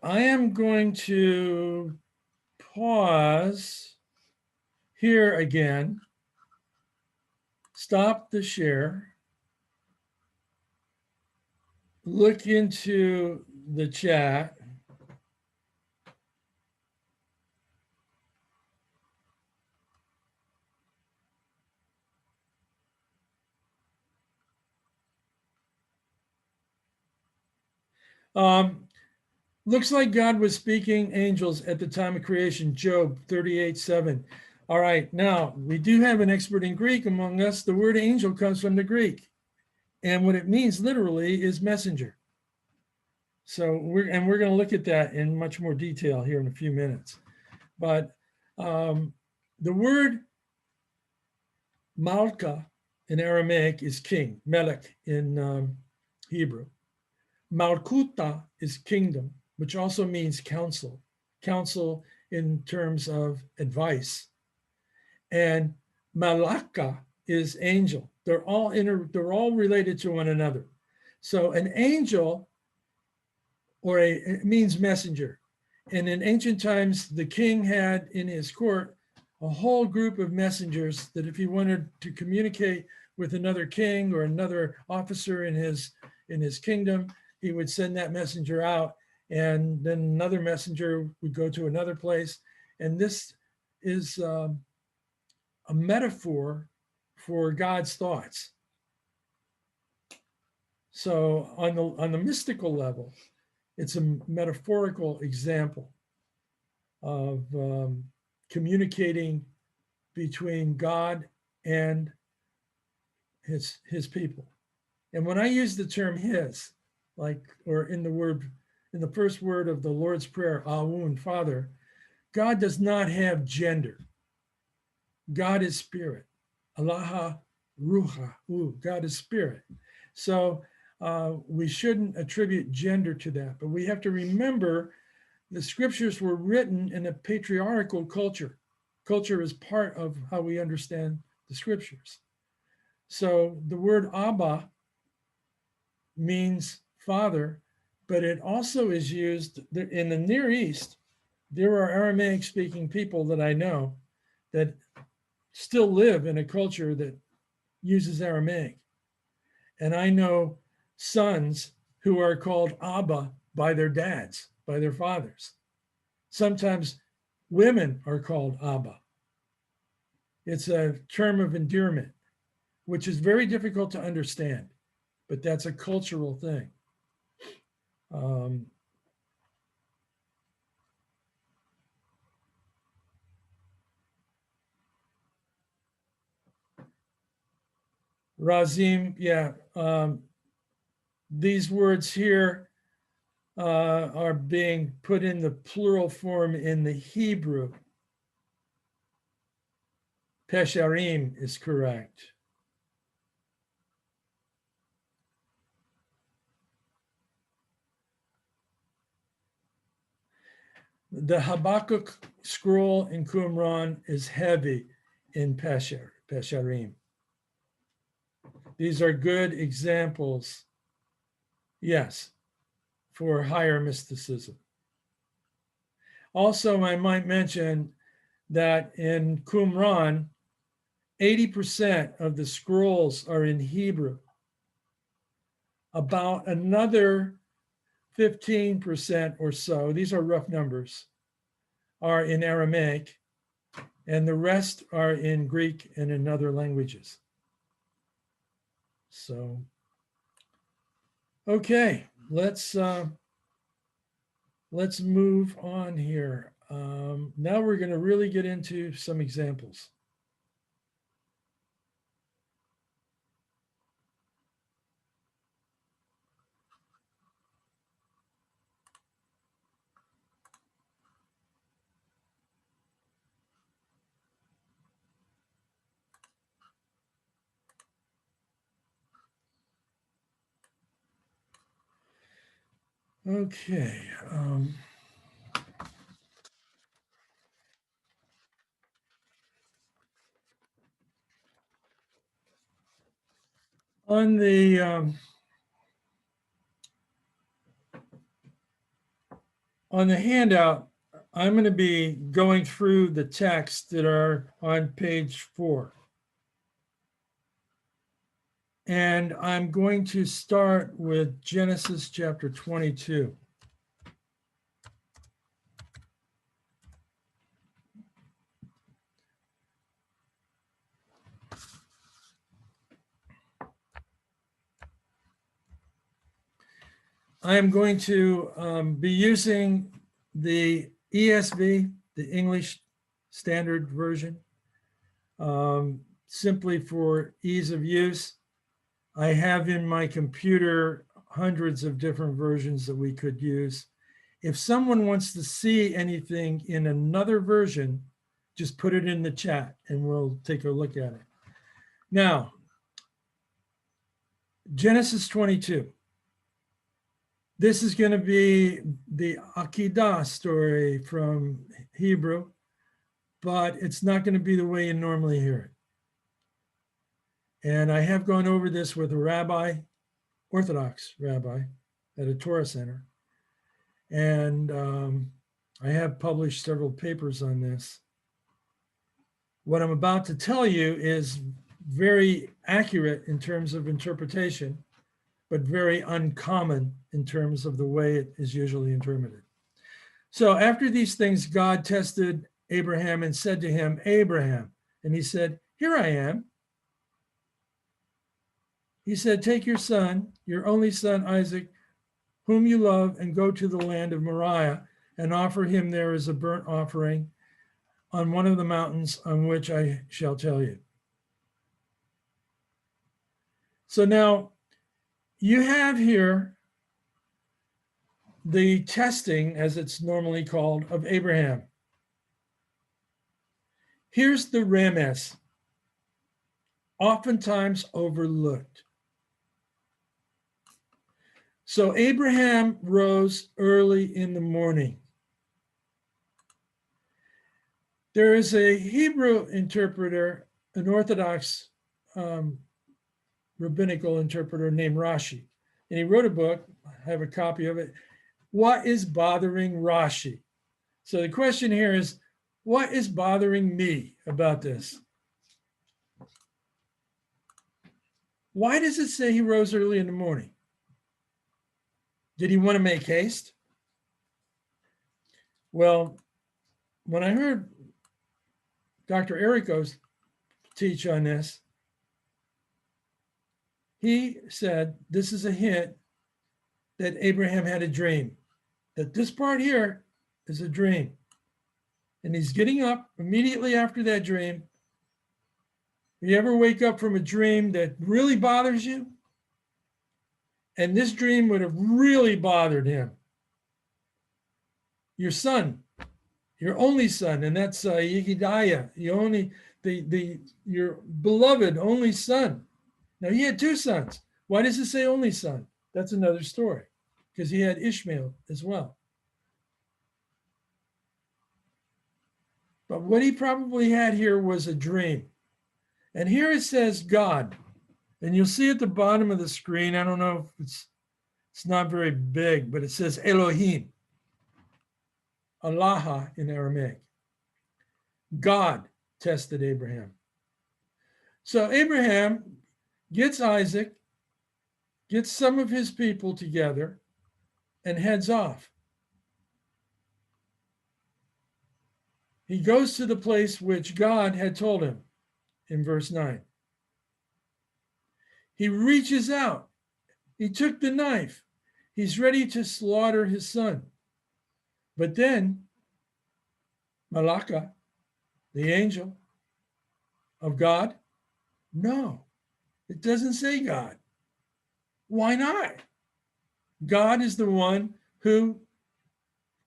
I am going to pause here again, stop the share, look into the chat. Looks like God was speaking angels at the time of creation, Job 38:7. All right, now we do have an expert in Greek among us. The word angel comes from the Greek, and what it means literally is messenger. So we're going to look at that in much more detail here in a few minutes. But the word Malka in Aramaic is king, Melech in Hebrew. Malkuta is kingdom, which also means counsel in terms of advice. And Malaka is angel. They're all related to one another. So an angel it means messenger. And in ancient times, the king had in his court a whole group of messengers that if he wanted to communicate with another king or another officer in his kingdom, he would send that messenger out, and then another messenger would go to another place. And this is a metaphor for God's thoughts. So on the mystical level, it's a metaphorical example of communicating between God and his people. And when I use the term his, or in the first word of the Lord's Prayer, Awun, Father, God does not have gender. God is spirit. Allaha Ruha, God is spirit. So we shouldn't attribute gender to that, but we have to remember the scriptures were written in a patriarchal culture. Culture is part of how we understand the scriptures. So the word Abba means father, but it also is used in the Near East. There are Aramaic speaking people that I know that still live in a culture that uses Aramaic. And I know sons who are called Abba by their dads, by their fathers. Sometimes women are called Abba. It's a term of endearment, which is very difficult to understand, but that's a cultural thing. Razim, yeah. These words here are being put in the plural form in the Hebrew. Pesharim is correct. The Habakkuk scroll in Qumran is heavy in Pesharim. These are good examples, yes, for higher mysticism. Also, I might mention that in Qumran, 80% of the scrolls are in Hebrew. About another 15% or so, these are rough numbers, are in Aramaic, and the rest are in Greek and in other languages. So, okay, let's move on here. Now we're going to really get into some examples. Okay. On the handout, I'm going to be going through the texts that are on page 4. And I'm going to start with Genesis chapter 22. I am going to be using the ESV, the English Standard Version, simply for ease of use. I have in my computer hundreds of different versions that we could use. If someone wants to see anything in another version, just put it in the chat and we'll take a look at it. Now, Genesis 22. This is going to be the Akedah story from Hebrew, but it's not going to be the way you normally hear it. And I have gone over this with a rabbi, Orthodox rabbi, at a Torah center. And I have published several papers on this. What I'm about to tell you is very accurate in terms of interpretation, but very uncommon in terms of the way it is usually interpreted. So after these things, God tested Abraham and said to him, Abraham, and he said, here I am. He said, take your son, your only son, Isaac, whom you love, and go to the land of Moriah and offer him there as a burnt offering on one of the mountains on which I shall tell you. So now you have here the testing, as it's normally called, of Abraham. Here's the remes, oftentimes overlooked. So Abraham rose early in the morning. There is a Hebrew interpreter, an Orthodox rabbinical interpreter named Rashi, and he wrote a book. I have a copy of it. What is bothering Rashi? So the question here is, what is bothering me about this? Why does it say he rose early in the morning? Did he want to make haste? Well, when I heard Dr. Ericos teach on this, he said this is a hint that Abraham had a dream, that this part here is a dream. And he's getting up immediately after that dream. You ever wake up from a dream that really bothers you? And this dream would have really bothered him. Your son, your only son, and that's Yehidiah, your beloved only son. Now he had 2 sons. Why does it say only son? That's another story, because he had Ishmael as well. But what he probably had here was a dream. And here it says God. And you'll see at the bottom of the screen, I don't know if it's not very big, but it says Elohim. Allah in Aramaic. God tested Abraham. So Abraham gets Isaac, gets some of his people together, and heads off. He goes to the place which God had told him in verse 9. He reaches out. He took the knife. He's ready to slaughter his son. But then Malaka, the angel of God, no, it doesn't say God. Why not? God is the one who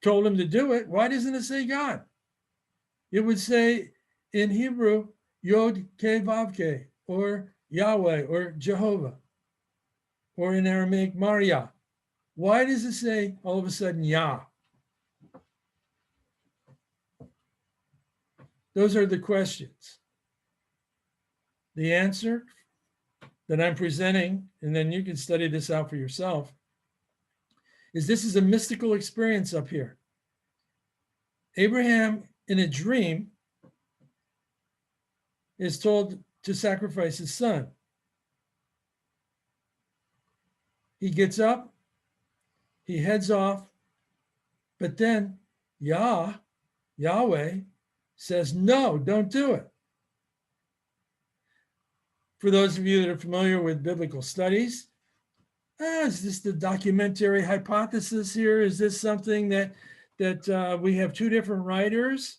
told him to do it. Why doesn't it say God? It would say in Hebrew, Yod Ke Vav Ke, or Yahweh, or Jehovah, or in Aramaic, Maria. Why does it say all of a sudden Yah? Those are the questions. The answer that I'm presenting, and then you can study this out for yourself, is this is a mystical experience up here. Abraham, in a dream, is told to sacrifice his son. He gets up, he heads off, but then Yahweh says, no, don't do it. For those of you that are familiar with biblical studies, is this the documentary hypothesis here? Is this something that we have two different writers?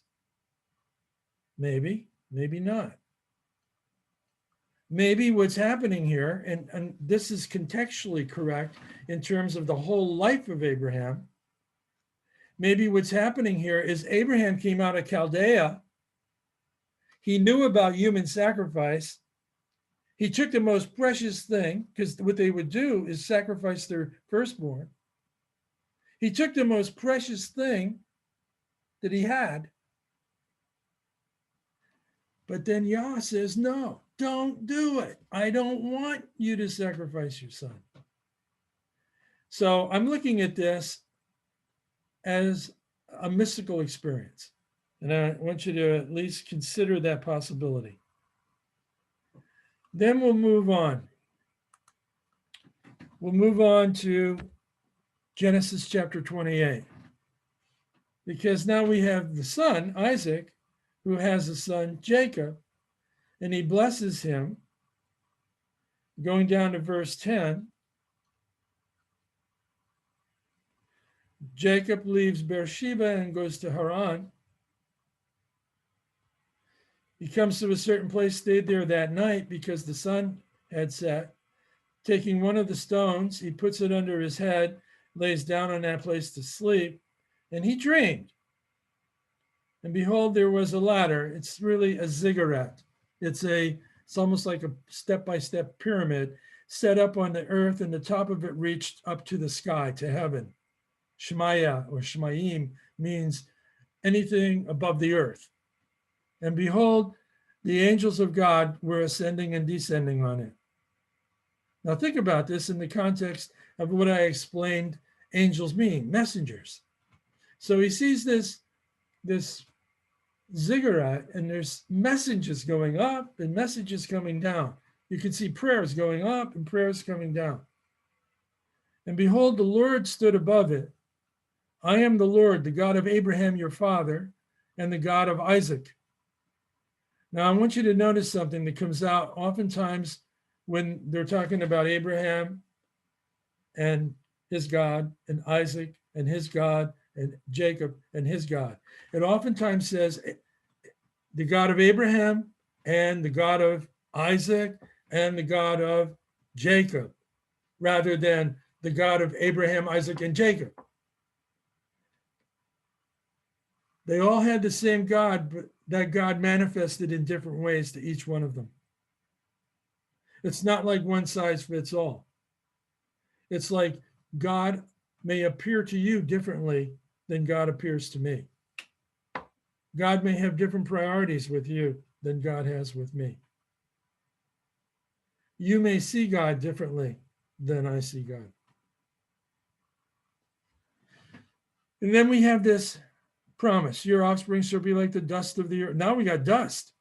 Maybe, maybe not. Maybe what's happening here, and this is contextually correct in terms of the whole life of Abraham. Maybe what's happening here is Abraham came out of Chaldea. He knew about human sacrifice. He took the most precious thing, because what they would do is sacrifice their firstborn. He took the most precious thing that he had. But then Yah says, no, don't do it. I don't want you to sacrifice your son. So I'm looking at this as a mystical experience. And I want you to at least consider that possibility. Then we'll move on. We'll move on to Genesis chapter 28. Because now we have the son, Isaac, who has a son, Jacob, and he blesses him. Going down to verse 10, Jacob leaves Beersheba and goes to Haran. He comes to a certain place, stayed there that night because the sun had set. Taking one of the stones, he puts it under his head, lays down on that place to sleep, and he dreamed. And behold, there was a ladder. It's really a ziggurat. It's almost like a step-by-step pyramid set up on the earth, and the top of it reached up to the sky, to heaven. Shemaya or Shemayim means anything above the earth. And behold, the angels of God were ascending and descending on it. Now think about this in the context of what I explained angels mean, messengers. So he sees this ziggurat, and there's messages going up and messages coming down. You can see prayers going up and prayers coming down. And behold, the Lord stood above it. I am the Lord, the God of Abraham, your father, and the God of Isaac. Now, I want you to notice something that comes out oftentimes when they're talking about Abraham and his God, and Isaac and his God, and Jacob and his God. It oftentimes says the God of Abraham and the God of Isaac and the God of Jacob, rather than the God of Abraham, Isaac, and Jacob. They all had the same God, but that God manifested in different ways to each one of them. It's not like one size fits all. It's like God may appear to you differently than God appears to me. God may have different priorities with you than God has with me. You may see God differently than I see God. And then we have this promise: your offspring shall be like the dust of the earth. Now we got dust.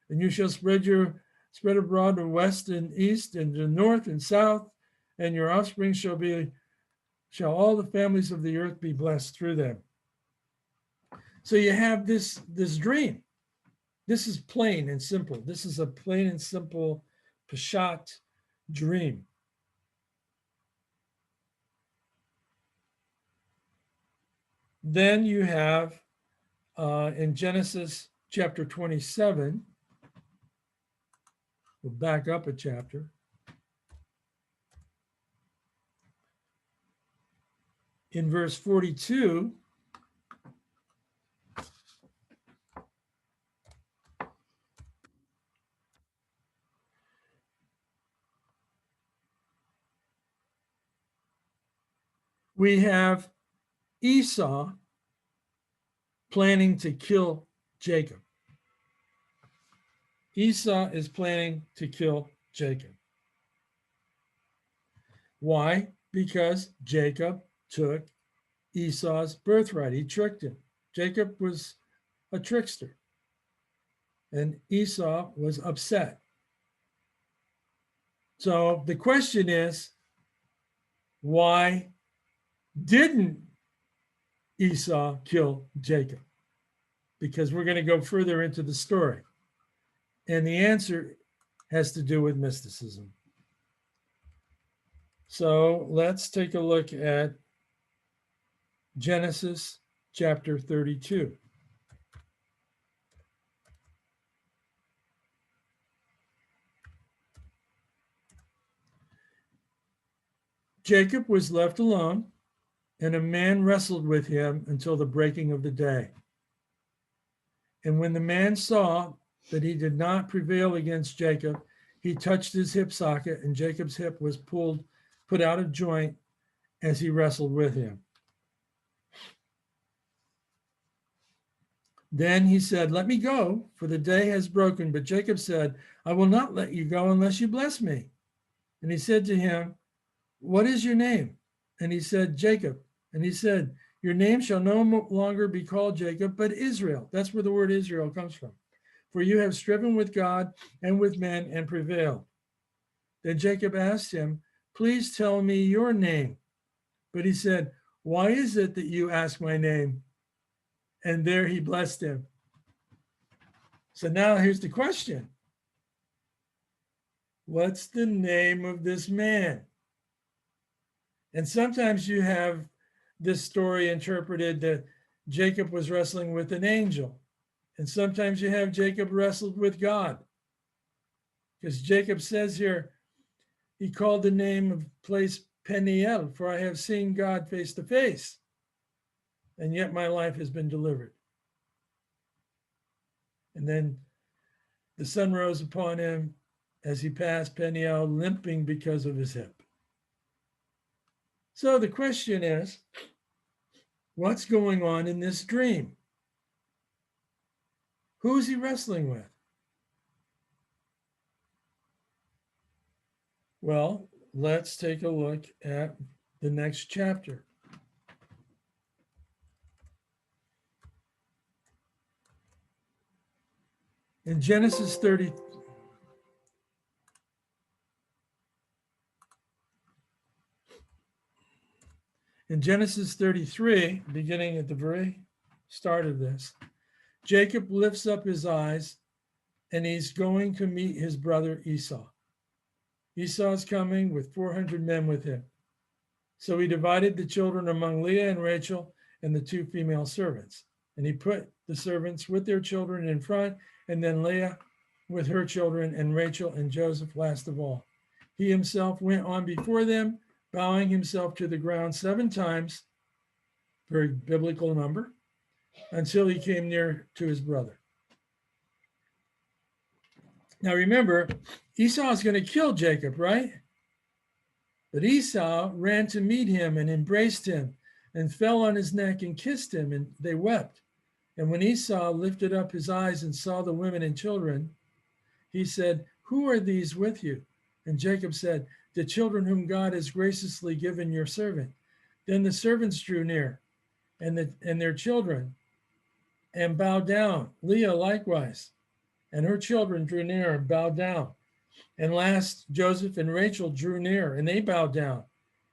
And you shall spread abroad to west and east and to north and south, and your offspring shall all the families of the earth be blessed through them. So you have this dream. This is plain and simple. This is a plain and simple Peshat dream. Then you have in Genesis chapter 27, we'll back up a chapter. In verse 42, we have Esau planning to kill Jacob. Esau is planning to kill Jacob. Why? Because Jacob took Esau's birthright. He tricked him. Jacob was a trickster, and Esau was upset. So the question is, why didn't Esau kill Jacob? Because we're going to go further into the story. And the answer has to do with mysticism. So let's take a look at Genesis chapter 32. Jacob was left alone, and a man wrestled with him until the breaking of the day. And when the man saw that he did not prevail against Jacob, he touched his hip socket, and Jacob's hip was put out of joint as he wrestled with him. Then he said, "Let me go, for the day has broken." But Jacob said, "I will not let you go unless you bless me." And he said to him, "What is your name?" And he said, "Jacob." And he said, "Your name shall no longer be called Jacob, but Israel." That's where the word Israel comes from. "For you have striven with God and with men and prevailed." Then Jacob asked him, "Please tell me your name." But he said, "Why is it that you ask my name?" And there he blessed him. So now here's the question. What's the name of this man? And sometimes you have this story interpreted that Jacob was wrestling with an angel. And sometimes you have Jacob wrestled with God. Because Jacob says here, he called the name of place Peniel, for I have seen God face to face, and yet my life has been delivered. And then the sun rose upon him as he passed Peniel, limping because of his hip. So the question is, what's going on in this dream? Who's he wrestling with? Well, let's take a look at the next chapter. In Genesis 30, in Genesis 33, beginning at the very start of this, Jacob lifts up his eyes and he's going to meet his brother Esau. Esau's coming with 400 men with him. So he divided the children among Leah and Rachel and the two female servants. And he put the servants with their children in front, and then Leah with her children, and Rachel and Joseph last of all. He himself went on before them, bowing himself to the ground 7 times, very biblical number, until he came near to his brother. Now remember, Esau is going to kill Jacob, right? But Esau ran to meet him and embraced him and fell on his neck and kissed him, and they wept. And when Esau lifted up his eyes and saw the women and children, he said, "Who are these with you?" And Jacob said, "The children whom God has graciously given your servant." Then the servants drew near, and their children, and bowed down. Leah likewise, and her children drew near and bowed down. And last, Joseph and Rachel drew near, and they bowed down.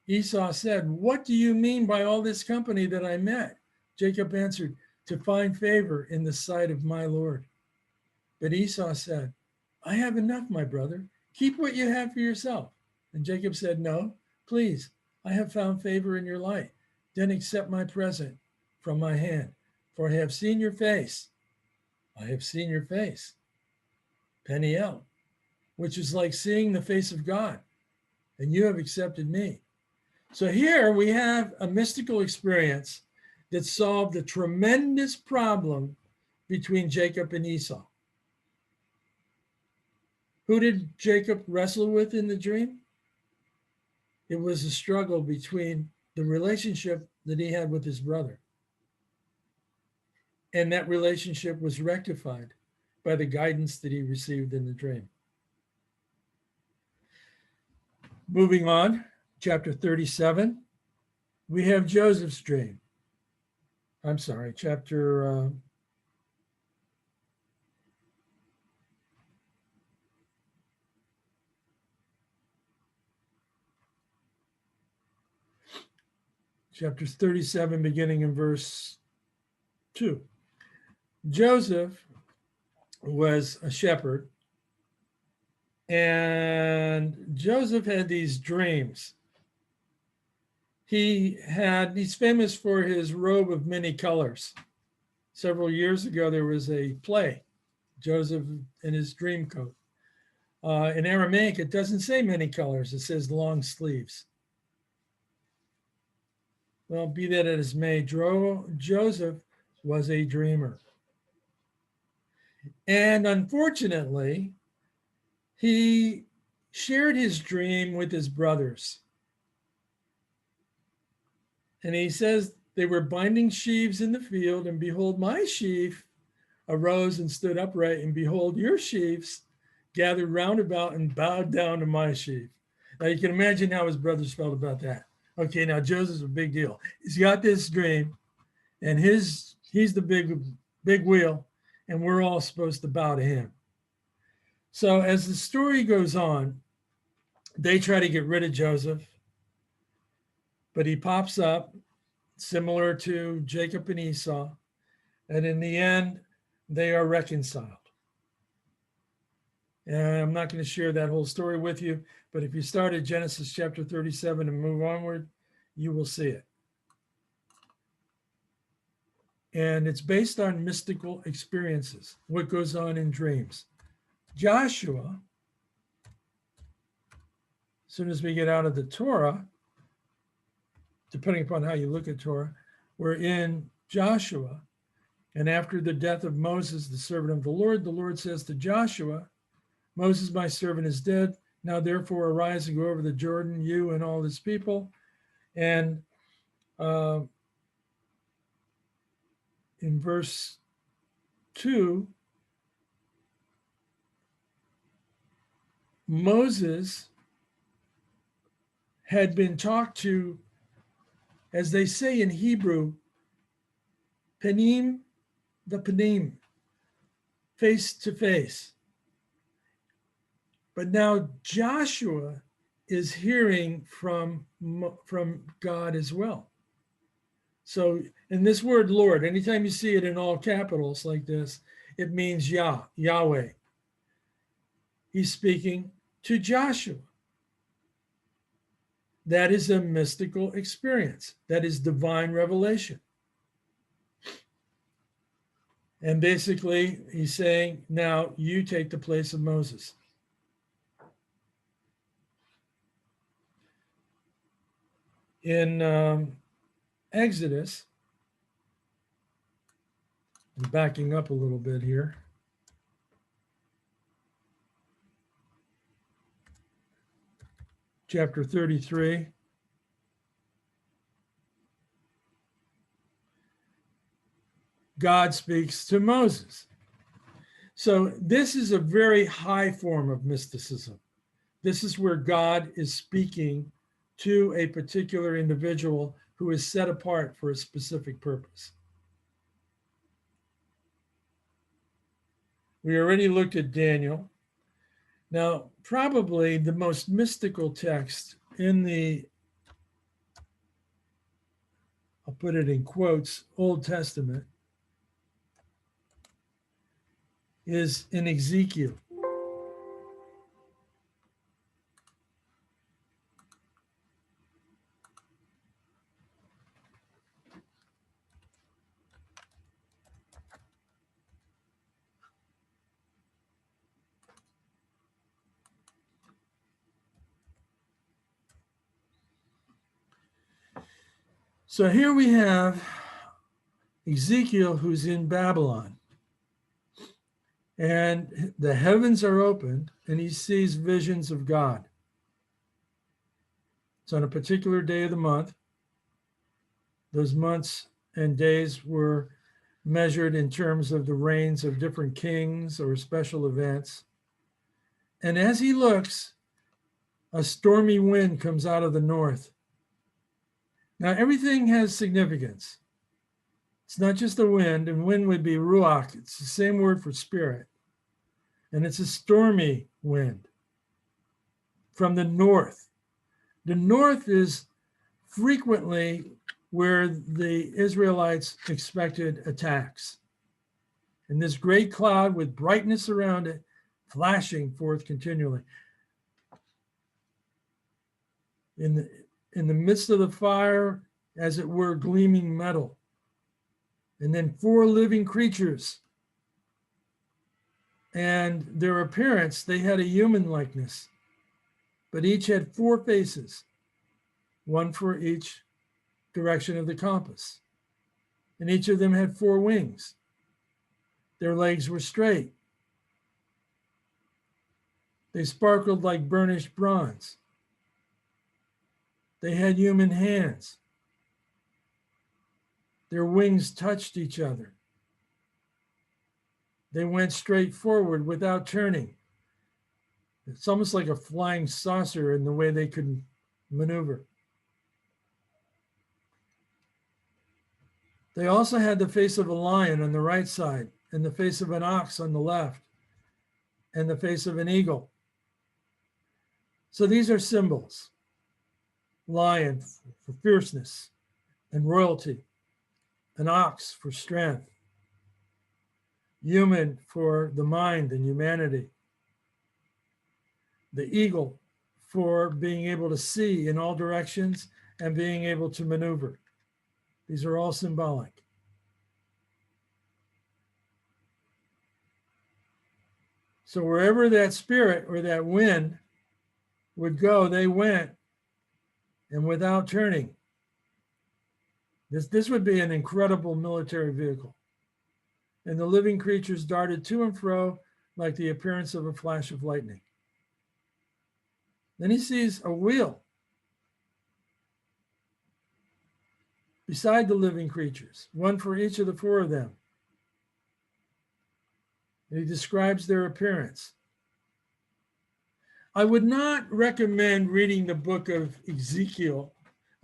Esau said, "What do you mean by all this company that I met?" Jacob answered, "To find favor in the sight of my Lord." But Esau said, "I have enough, my brother. Keep what you have for yourself." And Jacob said, "No, please, I have found favor in your light. Then accept my present from my hand, for I have seen your face. I have seen your face, Peniel, which is like seeing the face of God, and you have accepted me." So here we have a mystical experience that solved a tremendous problem between Jacob and Esau. Who did Jacob wrestle with in the dream? It was a struggle between the relationship that he had with his brother. And that relationship was rectified by the guidance that he received in the dream. Moving on, chapter 37, we have Joseph's dream. I'm sorry, chapter 37, beginning in verse 2. Joseph was a shepherd, and Joseph had these dreams. He's famous for his robe of many colors. Several years ago, there was a play, Joseph in his dream coat. In Aramaic, it doesn't say many colors, it says long sleeves. Well, be that as may, Joseph was a dreamer. And unfortunately, he shared his dream with his brothers. And he says they were binding sheaves in the field, and behold, my sheaf arose and stood upright, and behold, your sheaves gathered round about and bowed down to my sheaf. Now you can imagine how his brothers felt about that. Okay, now Joseph's a big deal. He's got this dream, and he's the big wheel, and we're all supposed to bow to him. So as the story goes on, they try to get rid of Joseph, but he pops up, similar to Jacob and Esau, and in the end, they are reconciled. And I'm not going to share that whole story with you, but if you start at Genesis chapter 37 and move onward, you will see it. And it's based on mystical experiences, what goes on in dreams. Joshua, as soon as we get out of the Torah, depending upon how you look at Torah, we're in Joshua. And after the death of Moses, the servant of the Lord says to Joshua, Moses, my servant, is dead. Now, therefore, arise and go over the Jordan, you and all this people. And in verse 2, Moses had been talked to, as they say in Hebrew, panim the panim, face to face. But now Joshua is hearing from God as well. So in this word Lord, anytime you see it in all capitals like this, it means Yahweh. He's speaking to Joshua. That is a mystical experience. That is divine revelation. And basically, he's saying, now you take the place of Moses. In Exodus, I'm backing up a little bit here. Chapter 33. God speaks to Moses. So this is a very high form of mysticism. This is where God is speaking to a particular individual who is set apart for a specific purpose. We already looked at Daniel. Now, probably the most mystical text in the, I'll put it in quotes, Old Testament is in Ezekiel. So here we have Ezekiel, who's in Babylon. And the heavens are opened, and he sees visions of God. It's on a particular day of the month. Those months and days were measured in terms of the reigns of different kings or special events. And as he looks, a stormy wind comes out of the north. Now, everything has significance. It's not just the wind, and wind would be ruach. It's the same word for spirit. And it's a stormy wind from the north. The north is frequently where the Israelites expected attacks. And this great cloud with brightness around it, flashing forth continually. In the midst of the fire, as it were, gleaming metal. And then 4 living creatures. And their appearance, they had a human likeness, but each had 4 faces, one for each direction of the compass. And each of them had 4 wings. Their legs were straight. They sparkled like burnished bronze. They had human hands. Their wings touched each other. They went straight forward without turning. It's almost like a flying saucer in the way they could maneuver. They also had the face of a lion on the right side, and the face of an ox on the left, and the face of an eagle. So these are symbols. Lion for fierceness and royalty, an ox for strength, human for the mind and humanity, the eagle for being able to see in all directions and being able to maneuver. These are all symbolic. So wherever that spirit or that wind would go, they went, and without turning. This would be an incredible military vehicle. And the living creatures darted to and fro like the appearance of a flash of lightning. Then he sees a wheel beside the living creatures, one for each of the 4 of them. And he describes their appearance. I would not recommend reading the book of Ezekiel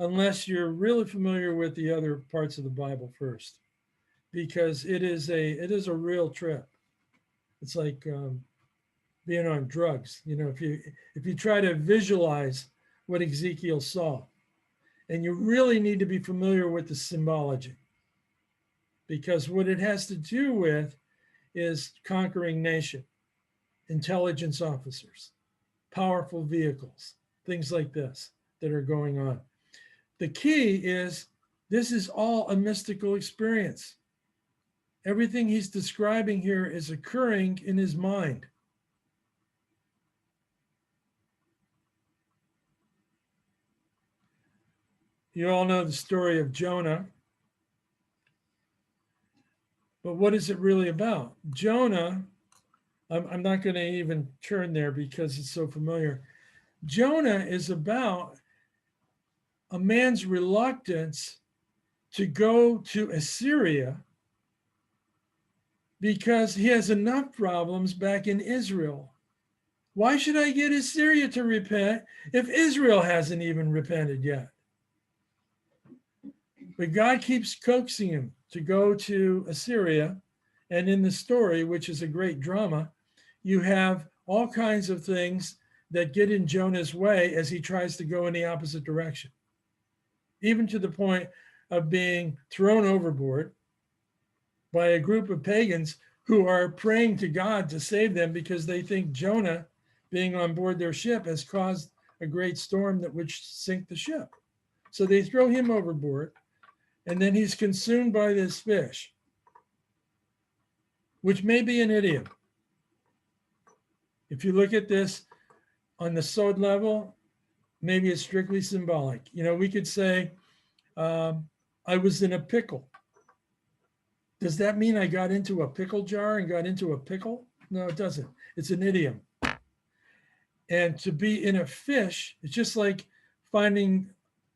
unless you're really familiar with the other parts of the Bible first, because it is a real trip. It's like being on drugs. You know, if you try to visualize what Ezekiel saw, and you really need to be familiar with the symbology, because what it has to do with is conquering nation, intelligence officers, powerful vehicles, things like this that are going on. The key is this is all a mystical experience. Everything he's describing here is occurring in his mind. You all know the story of Jonah. But what is it really about? Jonah, I'm not going to even turn there because it's so familiar. Jonah is about a man's reluctance to go to Assyria because he has enough problems back in Israel. Why should I get Assyria to repent if Israel hasn't even repented yet? But God keeps coaxing him to go to Assyria. And in the story, which is a great drama, you have all kinds of things that get in Jonah's way as he tries to go in the opposite direction, even to the point of being thrown overboard by a group of pagans who are praying to God to save them because they think Jonah being on board their ship has caused a great storm that would sink the ship. So they throw him overboard, and then he's consumed by this fish, which may be an idiom. If you look at this on the sod level, maybe it's strictly symbolic. You know, we could say, I was in a pickle. Does that mean I got into a pickle jar and got into a pickle? No, it doesn't. It's an idiom. And to be in a fish, it's just like finding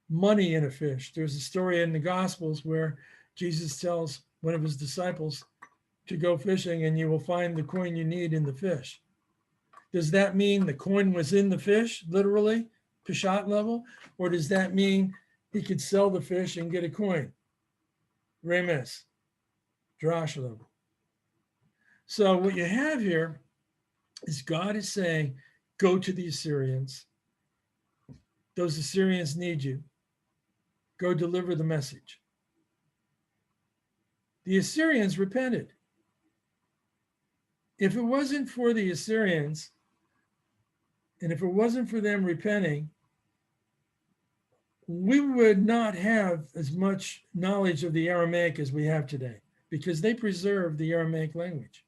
money in a fish. There's a story in the Gospels where Jesus tells one of his disciples to go fishing and you will find the coin you need in the fish. Does that mean the coin was in the fish, literally, Peshat level? Or does that mean he could sell the fish and get a coin? Remes, Drash level. So what you have here is God is saying, go to the Assyrians. Those Assyrians need you. Go deliver the message. The Assyrians repented. If it wasn't for the Assyrians, and if it wasn't for them repenting, we would not have as much knowledge of the Aramaic as we have today, because they preserved the Aramaic language.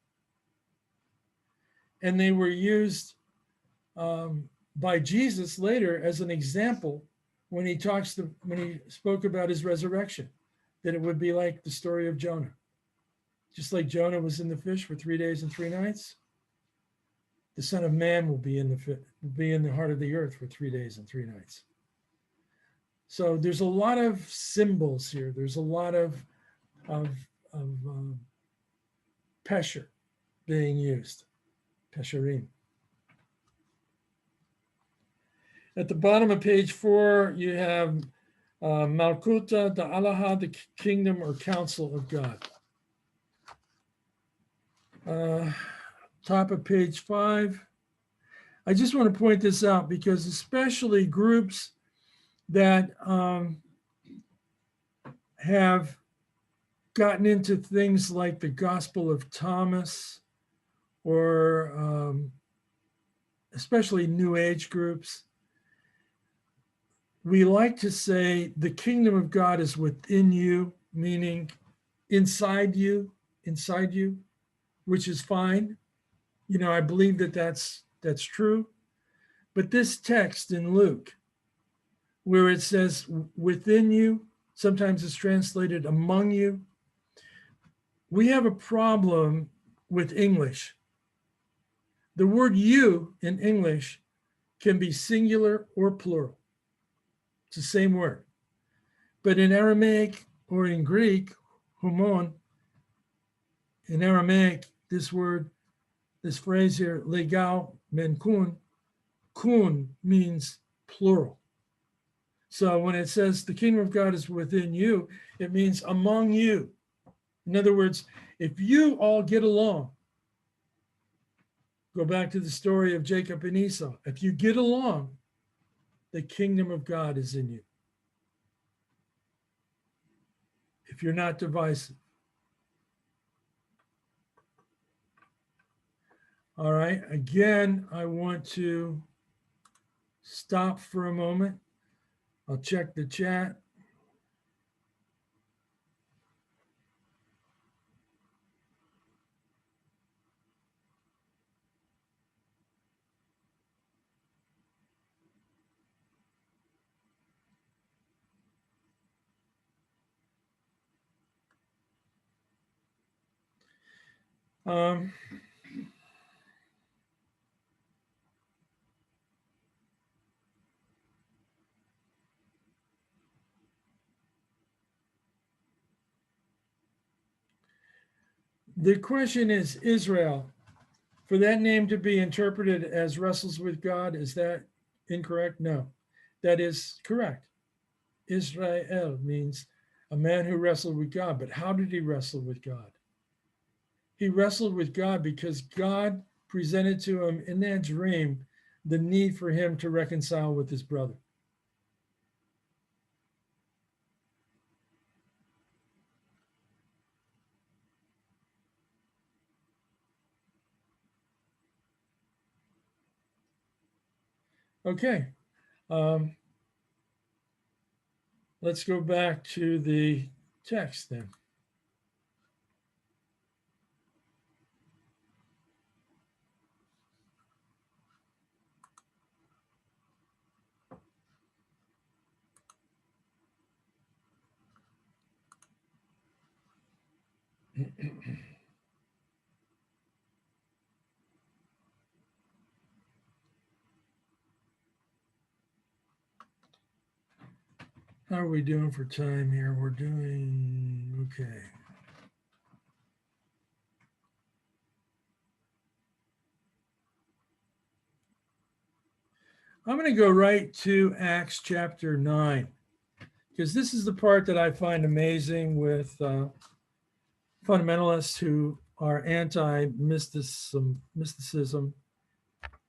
And they were used by Jesus later as an example when he spoke about his resurrection, that it would be like the story of Jonah. Just like Jonah was in the fish for 3 days and 3 nights, the Son of Man will be in the heart of the earth for 3 days and 3 nights. So there's a lot of symbols here. There's a lot of pesher being used, pesherim. At the bottom of page 4, you have Malkuta Da'alaha, the kingdom or council of God. Top of page 5. I just want to point this out because especially groups that have gotten into things like the Gospel of Thomas, or especially New Age groups, we like to say the kingdom of God is within you, meaning inside you, which is fine. You know, I believe that that's true. But this text in Luke, where it says within you, sometimes it's translated among you, we have a problem with English. The word you in English can be singular or plural. It's the same word. But in Aramaic or in Greek, homon, in Aramaic, this phrase here, legal men kun means plural. So when it says the kingdom of God is within you, it means among you. In other words, if you all get along, go back to the story of Jacob and Esau. If you get along, the kingdom of God is in you. If you're not divisive. All right, again, I want to stop for a moment. I'll check the chat. The question is Israel. For that name to be interpreted as wrestles with God, is that incorrect? No, that is correct. Israel means a man who wrestled with God. But how did he wrestle with God? He wrestled with God because God presented to him in that dream the need for him to reconcile with his brother. Okay. Let's go back to the text then. How are we doing for time here? We're doing okay. I'm going to go right to Acts chapter 9, because this is the part that I find amazing with fundamentalists who are anti-mysticism,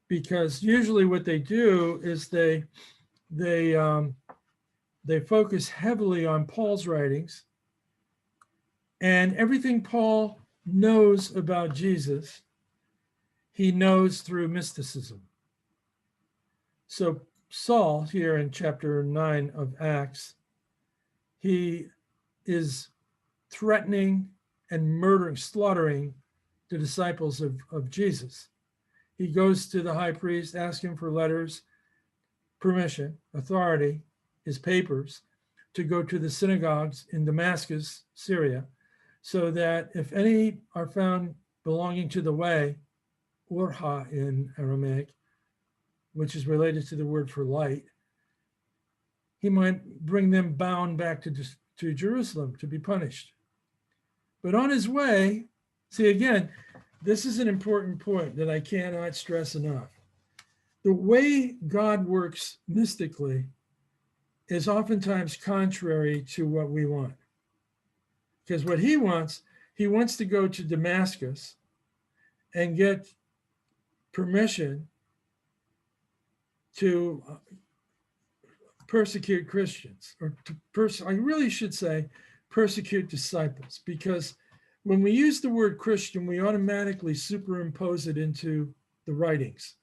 because usually what they do is they focus heavily on Paul's writings, and everything Paul knows about Jesus, he knows through mysticism. So Saul, here in chapter 9 of Acts, he is threatening and murdering, slaughtering the disciples of Jesus. He goes to the high priest, asking for letters, permission, authority, his papers, to go to the synagogues in Damascus, Syria, so that if any are found belonging to the way, urha in Aramaic, which is related to the word for light, he might bring them bound back to Jerusalem to be punished. But on his way, see again, this is an important point that I cannot stress enough. The way God works mystically is oftentimes contrary to what we want. Because what he wants to go to Damascus and get permission to persecute Christians, or I really should say persecute disciples, because when we use the word Christian, we automatically superimpose it into the writings.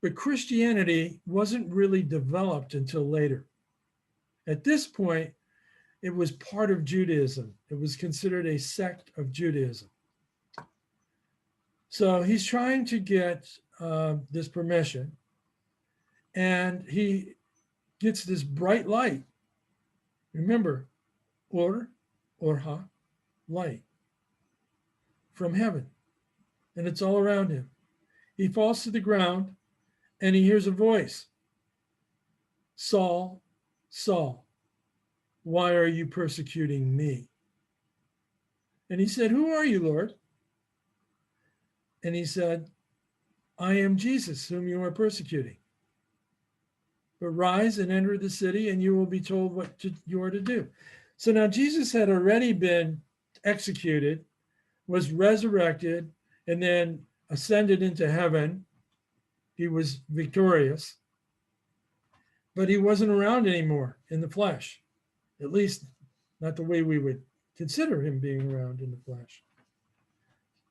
But Christianity wasn't really developed until later. At this point, it was part of Judaism. It was considered a sect of Judaism. So he's trying to get this permission, and he gets this bright light. Remember, orha, light from heaven, and it's all around him. He falls to the ground, and he hears a voice. Saul, Saul, why are you persecuting me? And he said, who are you, Lord? And he said, I am Jesus, whom you are persecuting. But rise and enter the city, and you will be told what you are to do. So now Jesus had already been executed, was resurrected, and then ascended into heaven. He was victorious, but he wasn't around anymore in the flesh, at least not the way we would consider him being around in the flesh.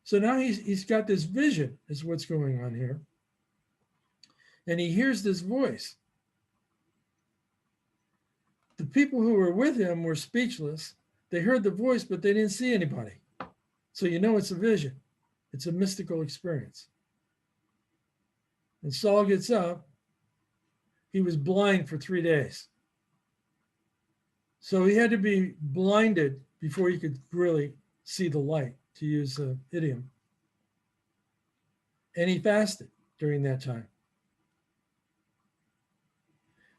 So now he's got this vision, is what's going on here. And he hears this voice. The people who were with him were speechless. They heard the voice, but they didn't see anybody. So you know it's a vision. It's a mystical experience. And Saul gets up. He was blind for 3 days. So he had to be blinded before he could really see the light, to use an idiom. And he fasted during that time.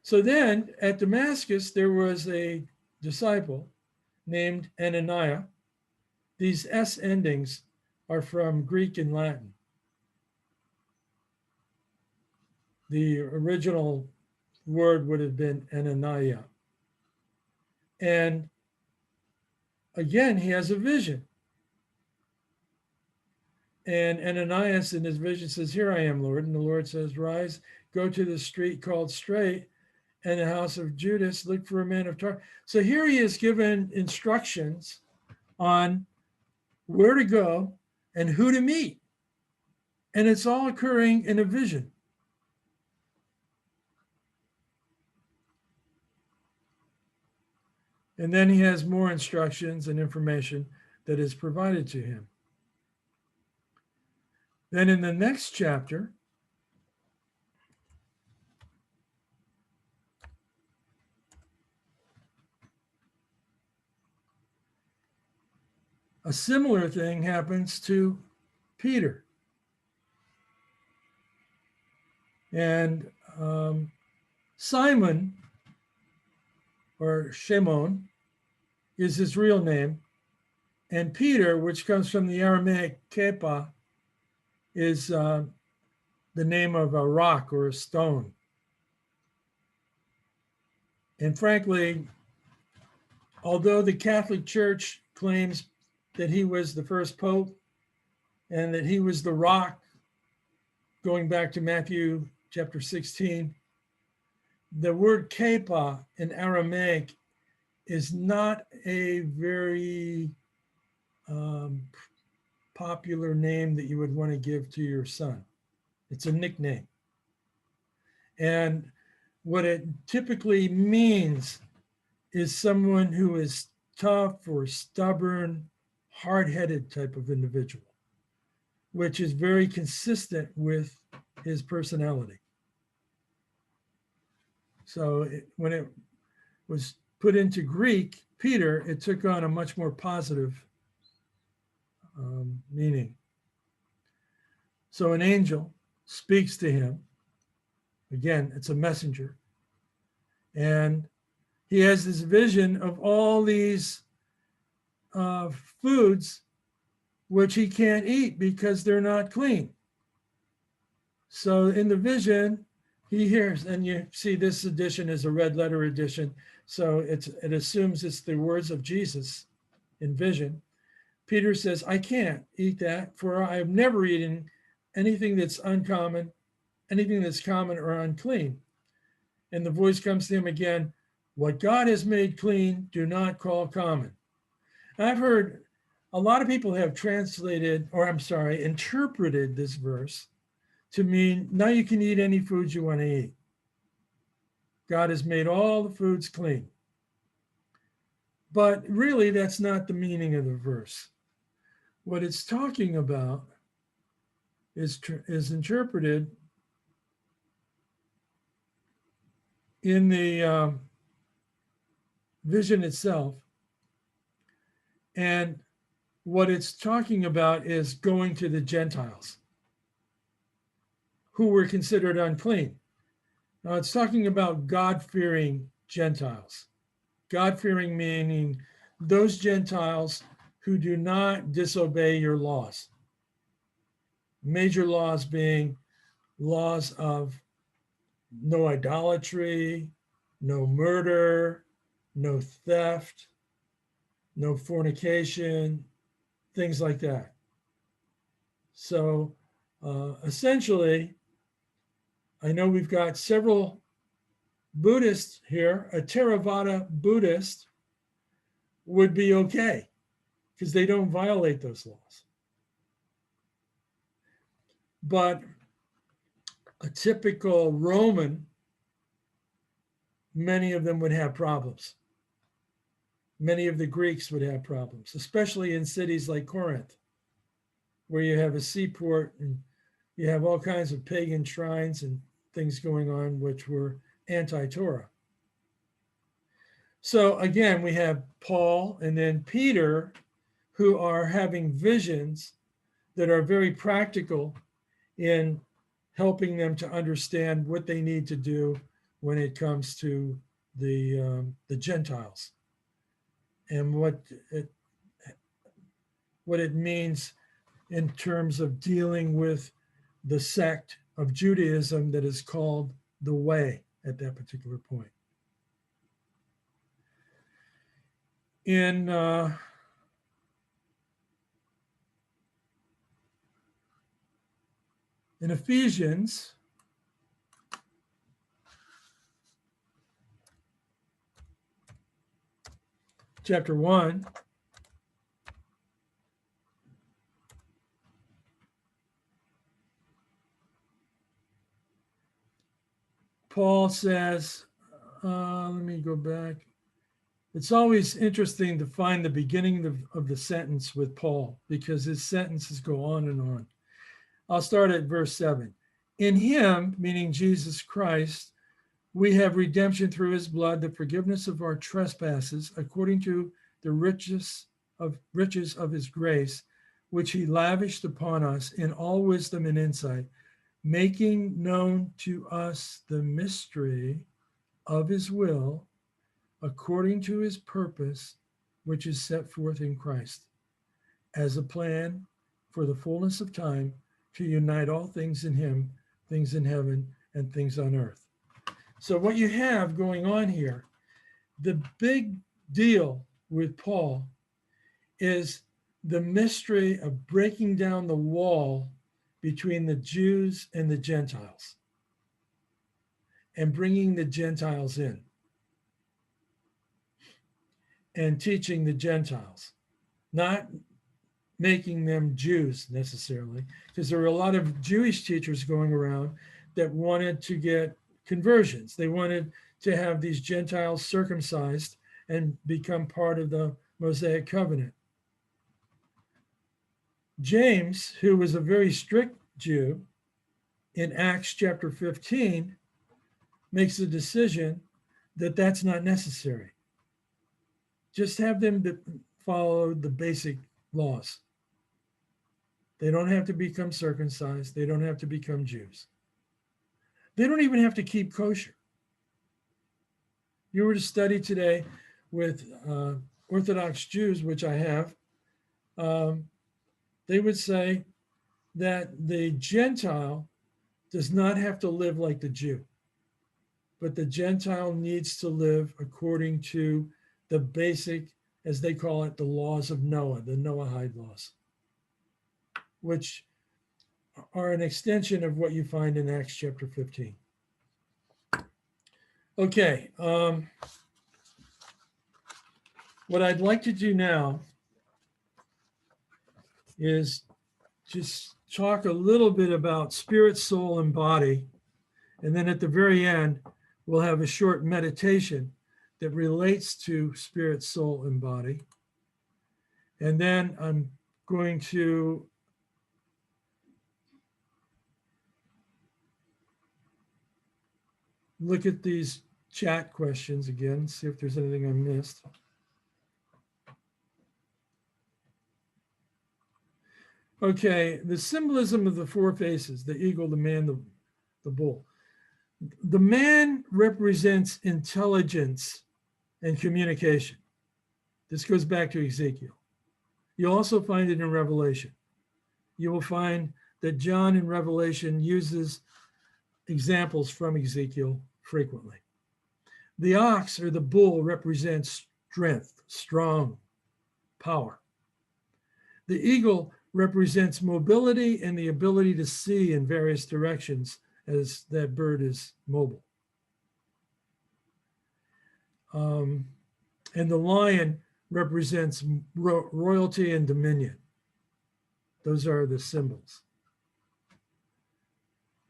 So then at Damascus, there was a disciple named Ananias. These S endings are from Greek and Latin. The original word would have been Ananias. And again, he has a vision. And Ananias in his vision says, here I am, Lord. And the Lord says, rise, go to the street called Straight, and the house of Judas, look for a man of Tarsus. So here he is given instructions on where to go and who to meet. And it's all occurring in a vision. And then he has more instructions and information that is provided to him. Then in the next chapter, a similar thing happens to Peter. And Simon or Shimon, is his real name. And Peter, which comes from the Aramaic kepa, is the name of a rock or a stone. And frankly, although the Catholic Church claims that he was the first pope and that he was the rock, going back to Matthew chapter 16, the word kepa in Aramaic is not a very popular name that you would want to give to your son. It's a nickname. And what it typically means is someone who is tough or stubborn, hard-headed type of individual, which is very consistent with his personality. So when it was put into Greek, Peter, it took on a much more positive meaning. So an angel speaks to him. Again, it's a messenger. And he has this vision of all these foods which he can't eat because they're not clean. So in the vision, he hears, and you see this edition is a red letter edition, so it assumes it's the words of Jesus in vision. Peter says, I can't eat that, for I have never eaten anything that's uncommon, anything that's common or unclean. And the voice comes to him again, what God has made clean, do not call common. I've heard a lot of people have interpreted this verse to mean now you can eat any foods you want to eat. God has made all the foods clean. But really, that's not the meaning of the verse. What it's talking about is interpreted in the vision itself. And what it's talking about is going to the Gentiles who were considered unclean. Now it's talking about God-fearing Gentiles. God-fearing meaning those Gentiles who do not disobey your laws. Major laws being laws of no idolatry, no murder, no theft, no fornication, things like that. So essentially, I know we've got several Buddhists here. A Theravada Buddhist would be okay because they don't violate those laws. But a typical Roman, many of them would have problems. Many of the Greeks would have problems, especially in cities like Corinth, where you have a seaport and you have all kinds of pagan shrines and things going on which were anti-Torah. So again, we have Paul and then Peter, who are having visions that are very practical in helping them to understand what they need to do when it comes to the Gentiles and what it means in terms of dealing with the sect of Judaism that is called the Way at that particular point. In Ephesians, chapter 1, Paul says, let me go back. It's always interesting to find the beginning of the sentence with Paul because his sentences go on and on. I'll start at verse 7. In him, meaning Jesus Christ, we have redemption through his blood, the forgiveness of our trespasses, according to the riches of his grace, which he lavished upon us in all wisdom and insight, making known to us the mystery of his will, according to his purpose, which is set forth in Christ, as a plan for the fullness of time to unite all things in him, things in heaven and things on earth. So what you have going on here, the big deal with Paul is the mystery of breaking down the wall between the Jews and the Gentiles and bringing the Gentiles in and teaching the Gentiles, not making them Jews necessarily, because there were a lot of Jewish teachers going around that wanted to get conversions. They wanted to have these Gentiles circumcised and become part of the Mosaic covenant. James, who was a very strict Jew, in Acts chapter 15, makes a decision that that's not necessary. Just have them follow the basic laws. They don't have to become circumcised. They don't have to become Jews. They don't even have to keep kosher. You were to study today with Orthodox Jews, which I have, they would say that the Gentile does not have to live like the Jew, but the Gentile needs to live according to the basic, as they call it, the laws of Noah, the Noahide laws, which are an extension of what you find in Acts chapter 15. Okay, what I'd like to do now is just talk a little bit about spirit, soul, and body. And then at the very end, we'll have a short meditation that relates to spirit, soul, and body. And then I'm going to look at these chat questions again, see if there's anything I missed. Okay, the symbolism of the four faces, the eagle, the man, the bull. The man represents intelligence and communication. This goes back to Ezekiel. You also find it in Revelation. You will find that John in Revelation uses examples from Ezekiel frequently. The ox or the bull represents strength, strong, power. The eagle represents mobility and the ability to see in various directions as that bird is mobile. And the lion represents royalty and dominion. Those are the symbols.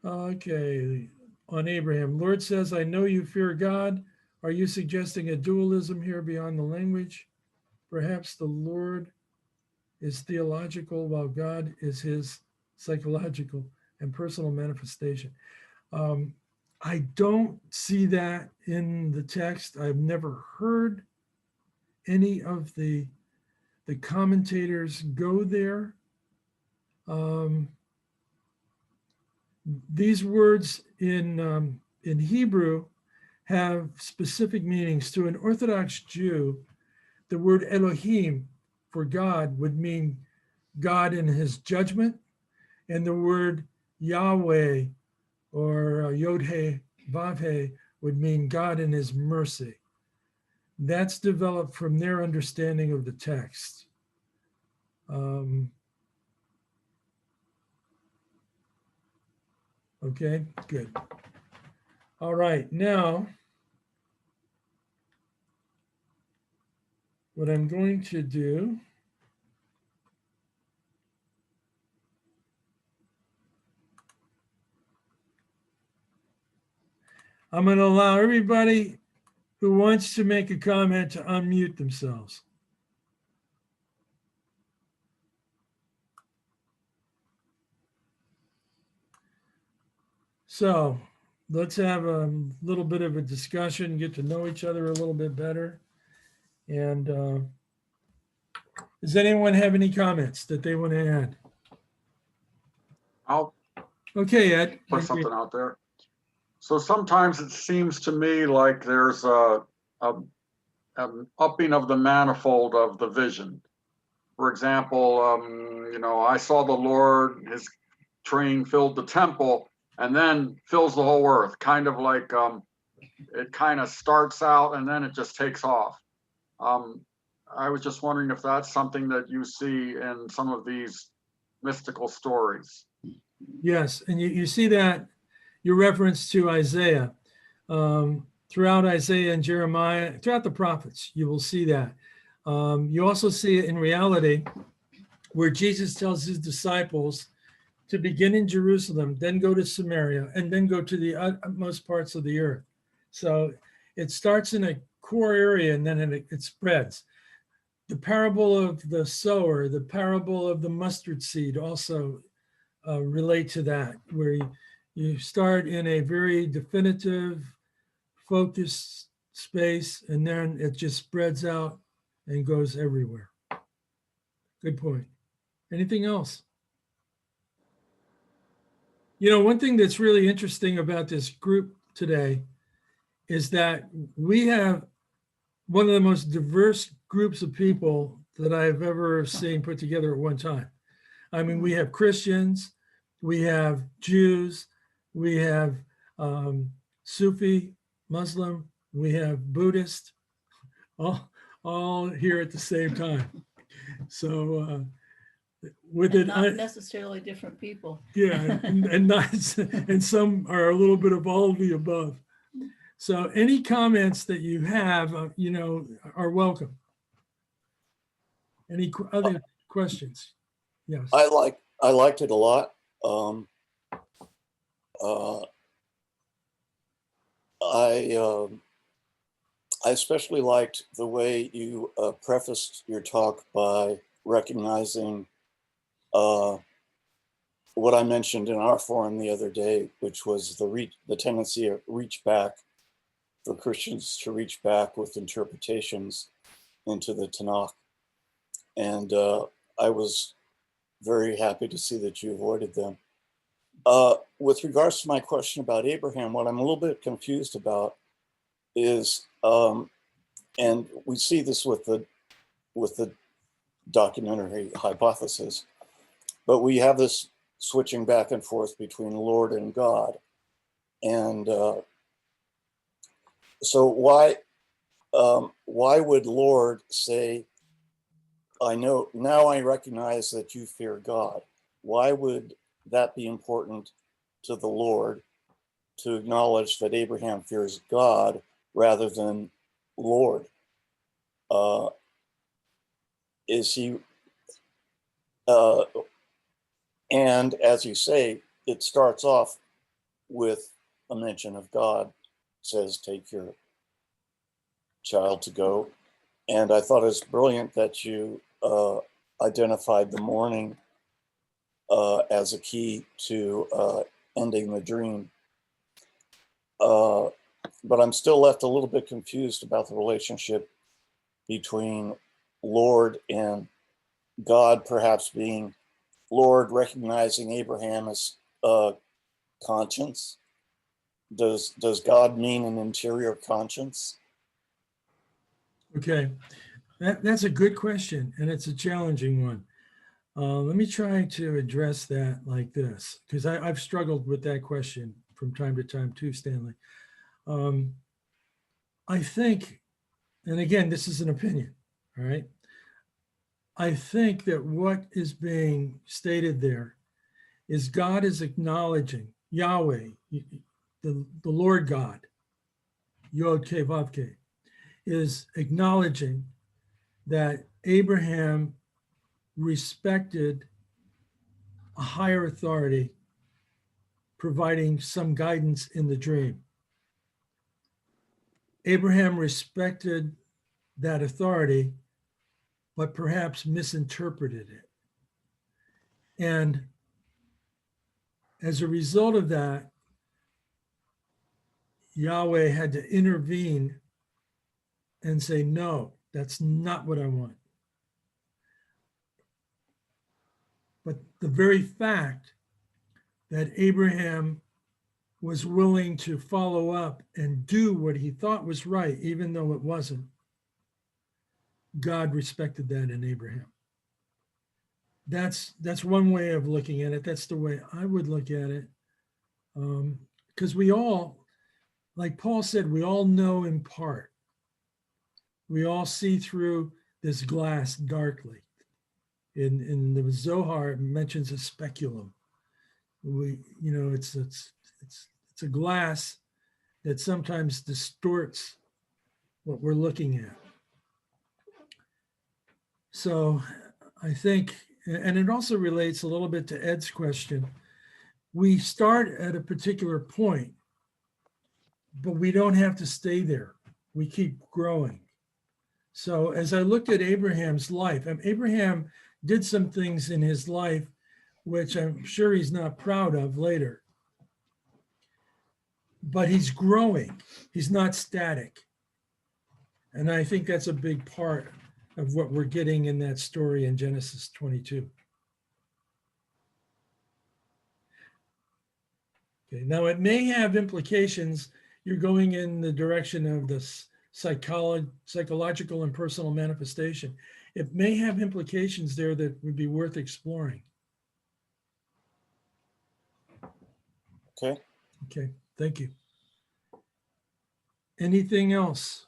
Okay, on Abraham, Lord says, I know you fear God. Are you suggesting a dualism here beyond the language? Perhaps the Lord is theological while God is his psychological and personal manifestation. I don't see that in the text. I've never heard any of the commentators go there. These words in Hebrew have specific meanings. To an Orthodox Jew, the word Elohim for God would mean God in his judgment, and the word Yahweh or Yod-He, Vav-He would mean God in his mercy. That's developed from their understanding of the text. Okay, good. All right, now, what I'm going to do I'm going to allow everybody who wants to make a comment to unmute themselves. So let's have a little bit of a discussion, get to know each other a little bit better. And does anyone have any comments that they want to add? I'll Okay, Ed. put something out there. So sometimes it seems to me like there's a upping of the manifold of the vision. For example, I saw the Lord, his train filled the temple and then fills the whole earth, kind of like it kind of starts out and then it just takes off. I was just wondering if that's something that you see in some of these mystical stories. Yes, and you see that your reference to Isaiah. Throughout Isaiah and Jeremiah, throughout the prophets, you will see that. You also see it in reality where Jesus tells his disciples to begin in Jerusalem, then go to Samaria, and then go to the utmost parts of the earth. So it starts in a core area and then it spreads. The parable of the sower, the parable of the mustard seed also relate to that, where you start in a very definitive, focused space, and then it just spreads out and goes everywhere. Good point. Anything else? One thing that's really interesting about this group today is that we have one of the most diverse groups of people that I've ever seen put together at one time. I mean, we have Christians, we have Jews, we have Sufi, Muslim, we have Buddhist, all here at the same time. So with And it, not necessarily different people. yeah, and not, and some are a little bit of all of the above. So any comments that you have, are welcome. Any other questions? Yes. I liked it a lot. I especially liked the way you prefaced your talk by recognizing what I mentioned in our forum the other day, which was the tendency to reach back, for Christians to reach back with interpretations into the Tanakh. And I was very happy to see that you avoided them. With regards to my question about Abraham, what I'm a little bit confused about is, and we see this with the documentary hypothesis, but we have this switching back and forth between Lord and God. And so why would Lord say, I know, now I recognize that you fear God? Why would that be important to the Lord, to acknowledge that Abraham fears God rather than Lord? Is he, and as you say, it starts off with a mention of God, says, take your child to go. And I thought it was brilliant that you identified the mourning as a key to ending the dream. But I'm still left a little bit confused about the relationship between Lord and God, perhaps being Lord recognizing Abraham as conscience. Does God mean an interior conscience? Okay, that's a good question, and it's a challenging one. Let me try to address that like this, because I've struggled with that question from time to time too, Stanley. I think, and again, this is an opinion, all right? I think that what is being stated there is God is acknowledging, Yahweh, the Lord God, Yod-Keh Vav-Keh, is acknowledging that Abraham respected a higher authority providing some guidance in the dream. Abraham respected that authority, but perhaps misinterpreted it. And as a result of that, Yahweh had to intervene and say, no, that's not what I want. But the very fact that Abraham was willing to follow up and do what he thought was right, even though it wasn't, God respected that in Abraham. That's one way of looking at it. That's the way I would look at it. Because we all, like Paul said, we all know in part. We all see through this glass darkly. In the Zohar, it mentions a speculum. It's a glass that sometimes distorts what we're looking at. So I think, and it also relates a little bit to Ed's question. We start at a particular point, but we don't have to stay there. We keep growing. So as I looked at Abraham's life, and Abraham did some things in his life, which I'm sure he's not proud of later, but he's growing. He's not static. And I think that's a big part of what we're getting in that story in Genesis 22. Okay, now it may have implications. You're going in the direction of this psychological and personal manifestation. It may have implications there that would be worth exploring. Okay. Okay, thank you. Anything else?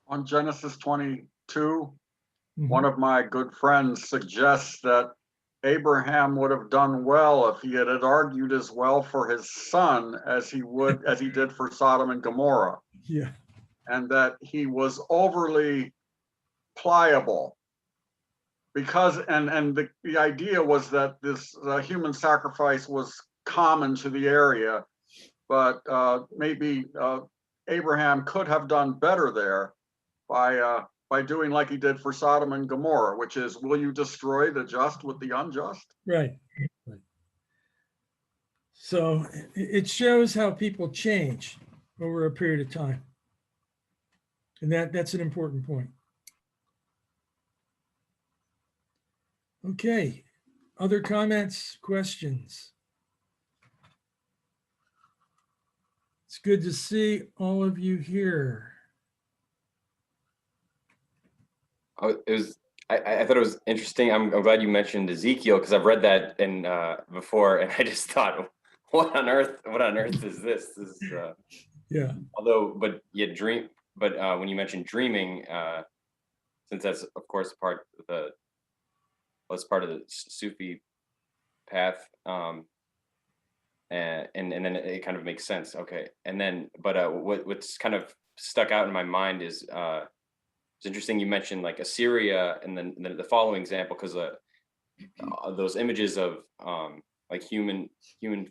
On Genesis 22, Mhm. one of my good friends suggests that Abraham would have done well if he had argued as well for his son as he did for Sodom and Gomorrah, Yeah, and that he was overly pliable because the idea was that this human sacrifice was common to the area, but maybe Abraham could have done better there by doing like he did for Sodom and Gomorrah, which is, will you destroy the just with the unjust? right. So it shows how people change over a period of time. And that's an important point. Okay, other comments, questions? It's good to see all of you here. I thought it was interesting. I'm glad you mentioned Ezekiel because I've read that in before, and I just thought, what on earth is this? This is Yeah, but when you mentioned dreaming, since that's of course part of the Sufi path, and then it kind of makes sense. Okay, and then what's kind of stuck out in my mind is it's interesting you mentioned like Assyria, and then the following example, because those images of like human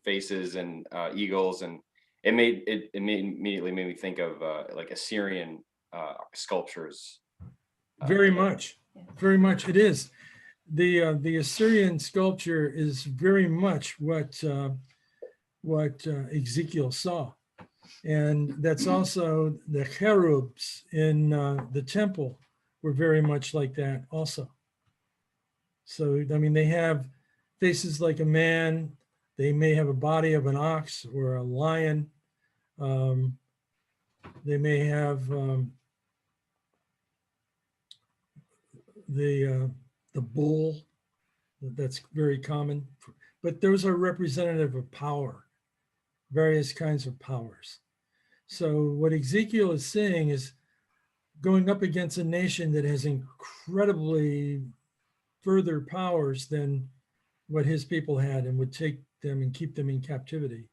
faces and eagles, and it immediately made me think of like Assyrian sculptures. very much it is. The Assyrian sculpture is very much what Ezekiel saw. And that's also the cherubs in the temple were very much like that also. So, I mean, they have faces like a man. They may have a body of an ox or a lion. They may have the bull. That's very common. But those are representative of power, various kinds of powers. So what Ezekiel is saying is going up against a nation that has incredibly further powers than what his people had and would take them and keep them in captivity.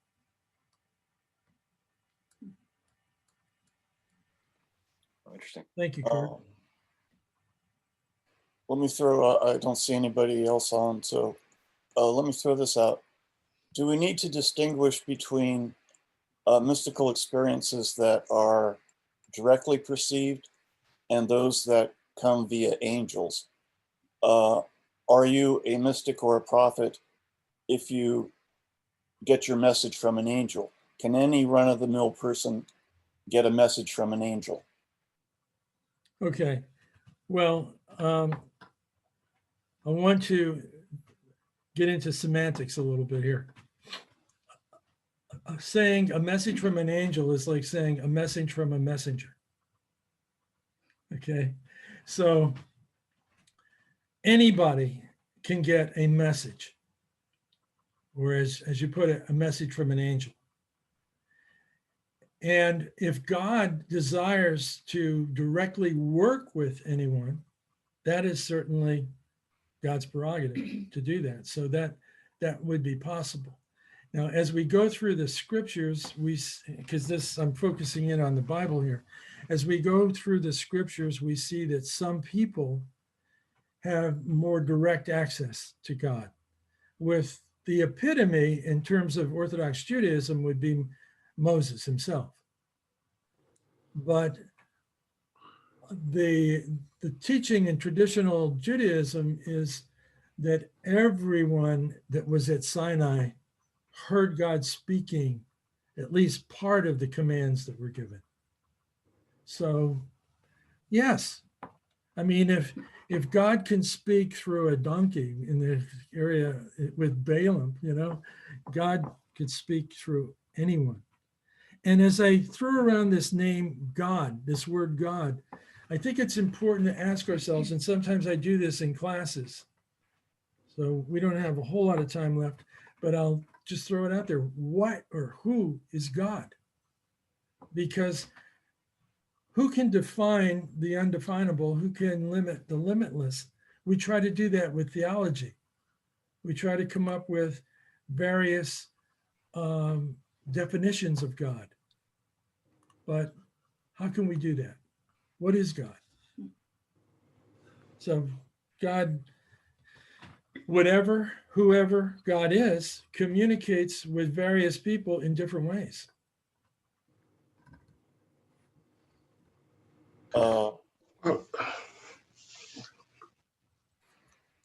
Interesting. Thank you, Kurt. Let me throw, I don't see anybody else on, so let me throw this out. Do we need to distinguish between mystical experiences that are directly perceived and those that come via angels? Are you a mystic or a prophet if you get your message from an angel? Can any run-of-the-mill person get a message from an angel? Okay, well, I want to get into semantics a little bit here. Saying a message from an angel is like saying a message from a messenger. Okay, so anybody can get a message, or as you put it, a message from an angel. And if God desires to directly work with anyone, that is certainly God's prerogative to do that. So that would be possible. Now, as we go through the scriptures, because I'm focusing in on the Bible here. As we go through the scriptures, we see that some people have more direct access to God. With the epitome in terms of Orthodox Judaism would be Moses himself. But the teaching in traditional Judaism is that everyone that was at Sinai heard God speaking at least part of the commands that were given. So, yes, I mean, if God can speak through a donkey in the area with Balaam, God could speak through anyone. And as I throw around this name God, this word God, I think it's important to ask ourselves, and sometimes I do this in classes, so we don't have a whole lot of time left, but I'll just throw it out there. What or who is God? Because who can define the undefinable? Who can limit the limitless? We try to do that with theology. We try to come up with various definitions of God. But how can we do that? What is God? So God, whatever, whoever God is, communicates with various people in different ways. Go Oh,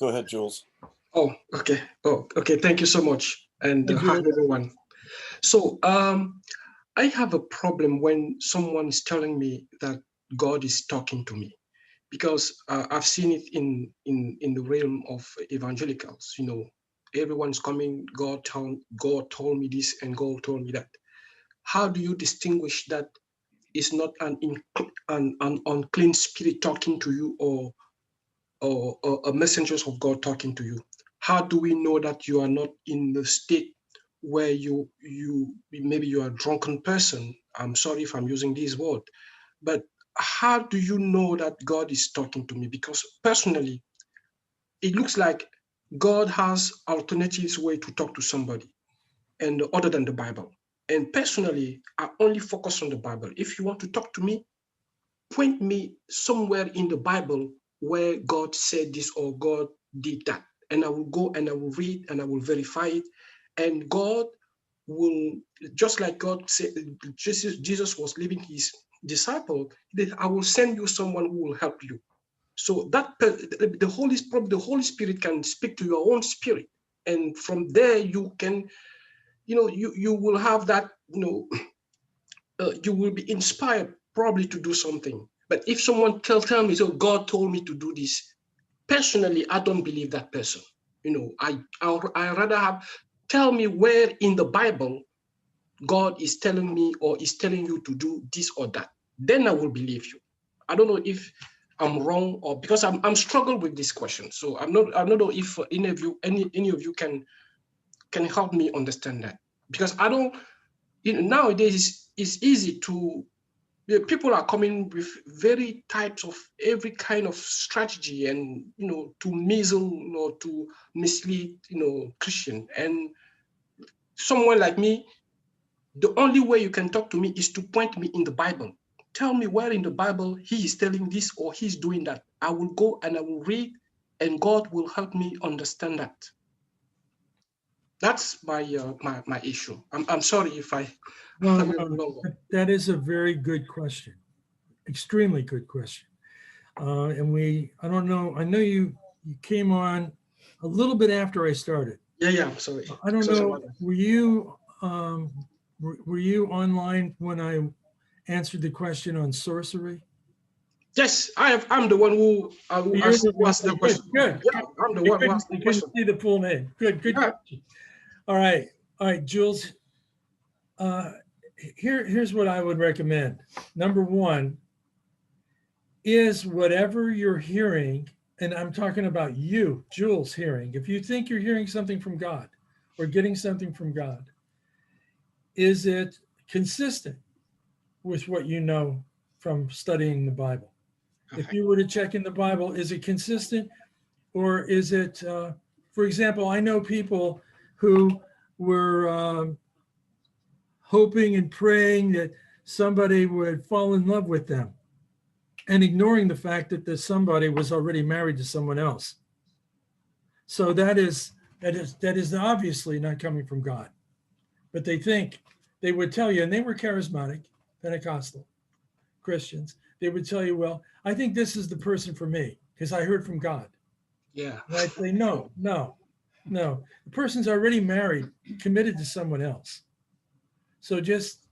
ahead, Jules. okay. Oh, okay. Thank you so much. And Thank you. hi, everyone. So, I have a problem when someone is telling me that God is talking to me, because I've seen it in the realm of evangelicals. Everyone's coming. God told me this, and God told me that. How do you distinguish that it's not an unclean spirit talking to you, or a messengers of God talking to you? How do we know that you are not in the state where you maybe you are a drunken person? I'm sorry if I'm using this word, but how do you know that God is talking to me? Because personally, it looks like God has alternatives way to talk to somebody, and other than the Bible. And personally, I only focus on the Bible. If you want to talk to me, point me somewhere in the Bible where God said this or God did that. And I will go and I will read and I will verify it. And God will, just like God said, Jesus was leaving his disciple, that I will send you someone who will help you. So that the Holy Spirit can speak to your own spirit. And from there you can, you will have that, you will be inspired probably to do something. But if someone tell me, so God told me to do this, personally, I don't believe that person. I rather tell me where in the Bible God is telling me or is telling you to do this or that. Then I will believe you. I don't know if I'm wrong, or because I'm struggling with this question. So I don't know if any of you can help me understand that, because I don't. Nowadays it's easy to. People are coming with very types of every kind of strategy, and to measle or to mislead Christian. And someone like me, the only way you can talk to me is to point me in the Bible. Tell me where in the Bible he is telling this or he's doing that. I will go and I will read, and God will help me understand that. That's my my issue. I'm sorry if I. No, that is a very good question. Extremely good question. And I don't know, I know you came on a little bit after I started. Yeah, I'm sorry. I don't know, were you online when I answered the question on sorcery? Yes, I'm the one who asked the question. Good. Yeah, I'm the one who asked the question. See the full name. Good Yeah. question. All right, Jules. Here's what I would recommend. Number one, is whatever you're hearing, and I'm talking about you, Jules, hearing. If you think you're hearing something from God or getting something from God, is it consistent with what you know from studying the Bible? If you were to check in the Bible, is it consistent, or is it, for example, I know people who were hoping and praying that somebody would fall in love with them and ignoring the fact that this somebody was already married to someone else. So that is obviously not coming from God. But they think they would tell you, and they were charismatic, Pentecostal Christians. They would tell you, well, I think this is the person for me because I heard from God. Yeah. And I'd say, no. The person's already married, committed to someone else. So just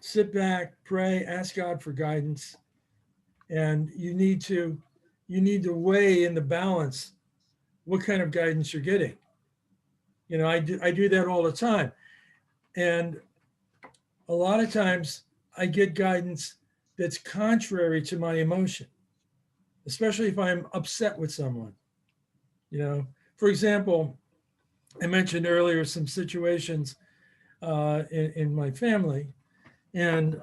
sit back, pray, ask God for guidance. And you need to weigh in the balance what kind of guidance you're getting. You know, I do that all the time. And a lot of times I get guidance that's contrary to my emotion, especially if I'm upset with someone. You know, for example, I mentioned earlier some situations in my family. And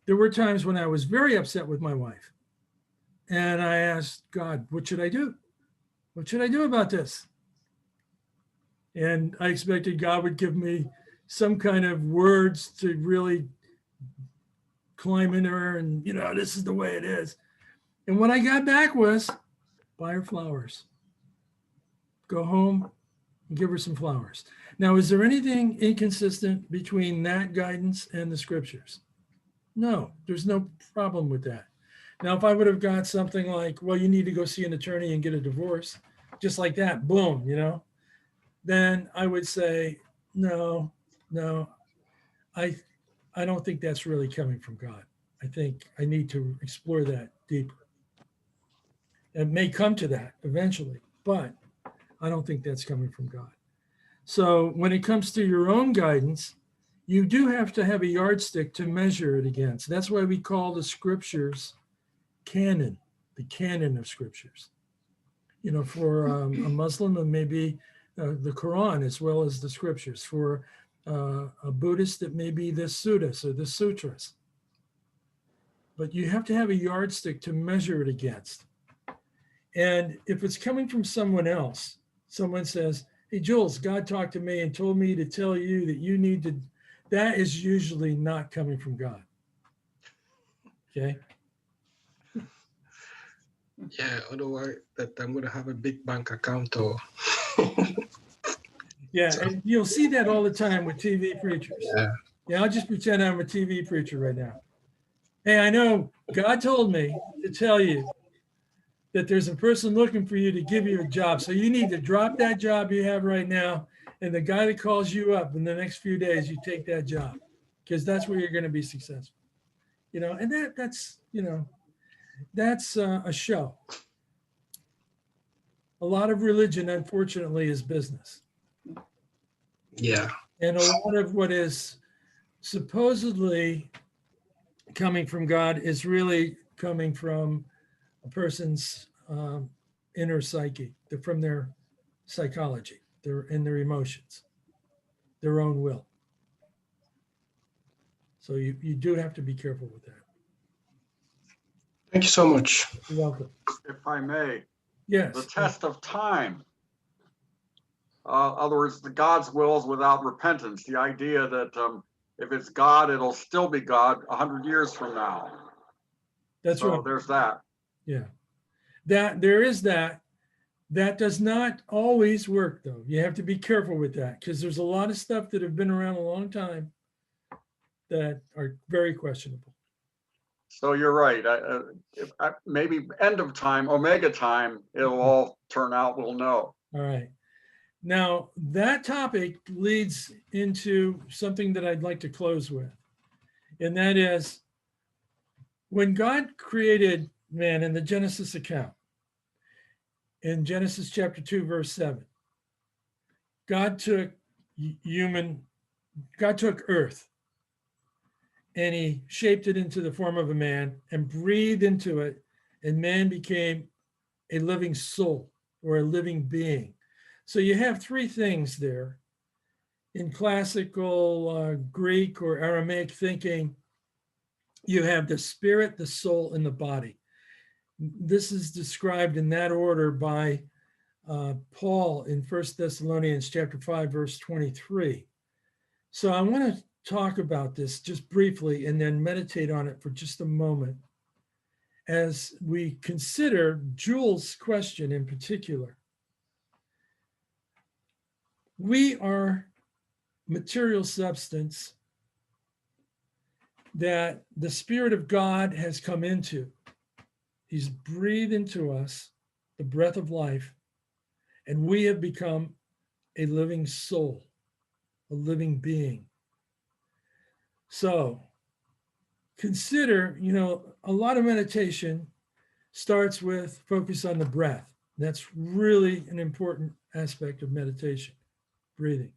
there were times when I was very upset with my wife. And I asked God, what should I do? What should I do about this? And I expected God would give me some kind of words to really climb in her and, you know, this is the way it is. And what I got back was buy her flowers. Go home and give her some flowers. Now, is there anything inconsistent between that guidance and the scriptures? No, there's no problem with that. Now, if I would have got something like, well, you need to go see an attorney and get a divorce, just like that, boom, you know, then I would say, no, I don't think that's really coming from God. I think I need to explore that deeper. It may come to that eventually, but I don't think that's coming from God. So when it comes to your own guidance, you do have to have a yardstick to measure it against. That's why we call the scriptures canon, the canon of scriptures. You know, for a Muslim, it may be the Quran as well as the scriptures. For a Buddhist, it may be the suttas or the sutras. But you have to have a yardstick to measure it against. And if it's coming from someone else, someone says, hey, Jules, God talked to me and told me to tell you that you need to, that is usually not coming from God. Okay. Yeah, otherwise that I'm gonna have a big bank account or Yeah, and you'll see that all the time with TV preachers. Yeah, I'll just pretend I'm a TV preacher right now. Hey, I know God told me to tell you that there's a person looking for you to give you a job. So you need to drop that job you have right now. And the guy that calls you up in the next few days, you take that job because that's where you're going to be successful. You know, and that's, you know, that's a show. A lot of religion, unfortunately, is business. yeah. And a lot of what is supposedly coming from God is really coming from a person's inner psyche, from their psychology, and their emotions, their own will. So you do have to be careful with that. Thank you so much. You're welcome. If I may, Yes. the test of time. In other words, the God's will is without repentance. The idea that if it's God, it'll still be God 100 years from now. That's So right. there's that. Yeah. That there is that. That does not always work, though. You have to be careful with that because there's a lot of stuff that have been around a long time that are very questionable. So you're right. Maybe end of time, omega time, it'll all turn out, we'll know. All right. Now, that topic leads into something that I'd like to close with. And that is when God created man in the Genesis account, in Genesis chapter 2, verse 7, God took earth and he shaped it into the form of a man and breathed into it, and man became a living soul or a living being. So you have three things there. In classical Greek or Aramaic thinking, you have the spirit, the soul, and the body. This is described in that order by Paul in 1 Thessalonians chapter 5, verse 23. So I want to talk about this just briefly and then meditate on it for just a moment as we consider Jules' question in particular. We are material substance that the Spirit of God has come into. He's breathed into us the breath of life, and we have become a living soul, a living being. So consider, a lot of meditation starts with focus on the breath. That's really an important aspect of meditation, breathing.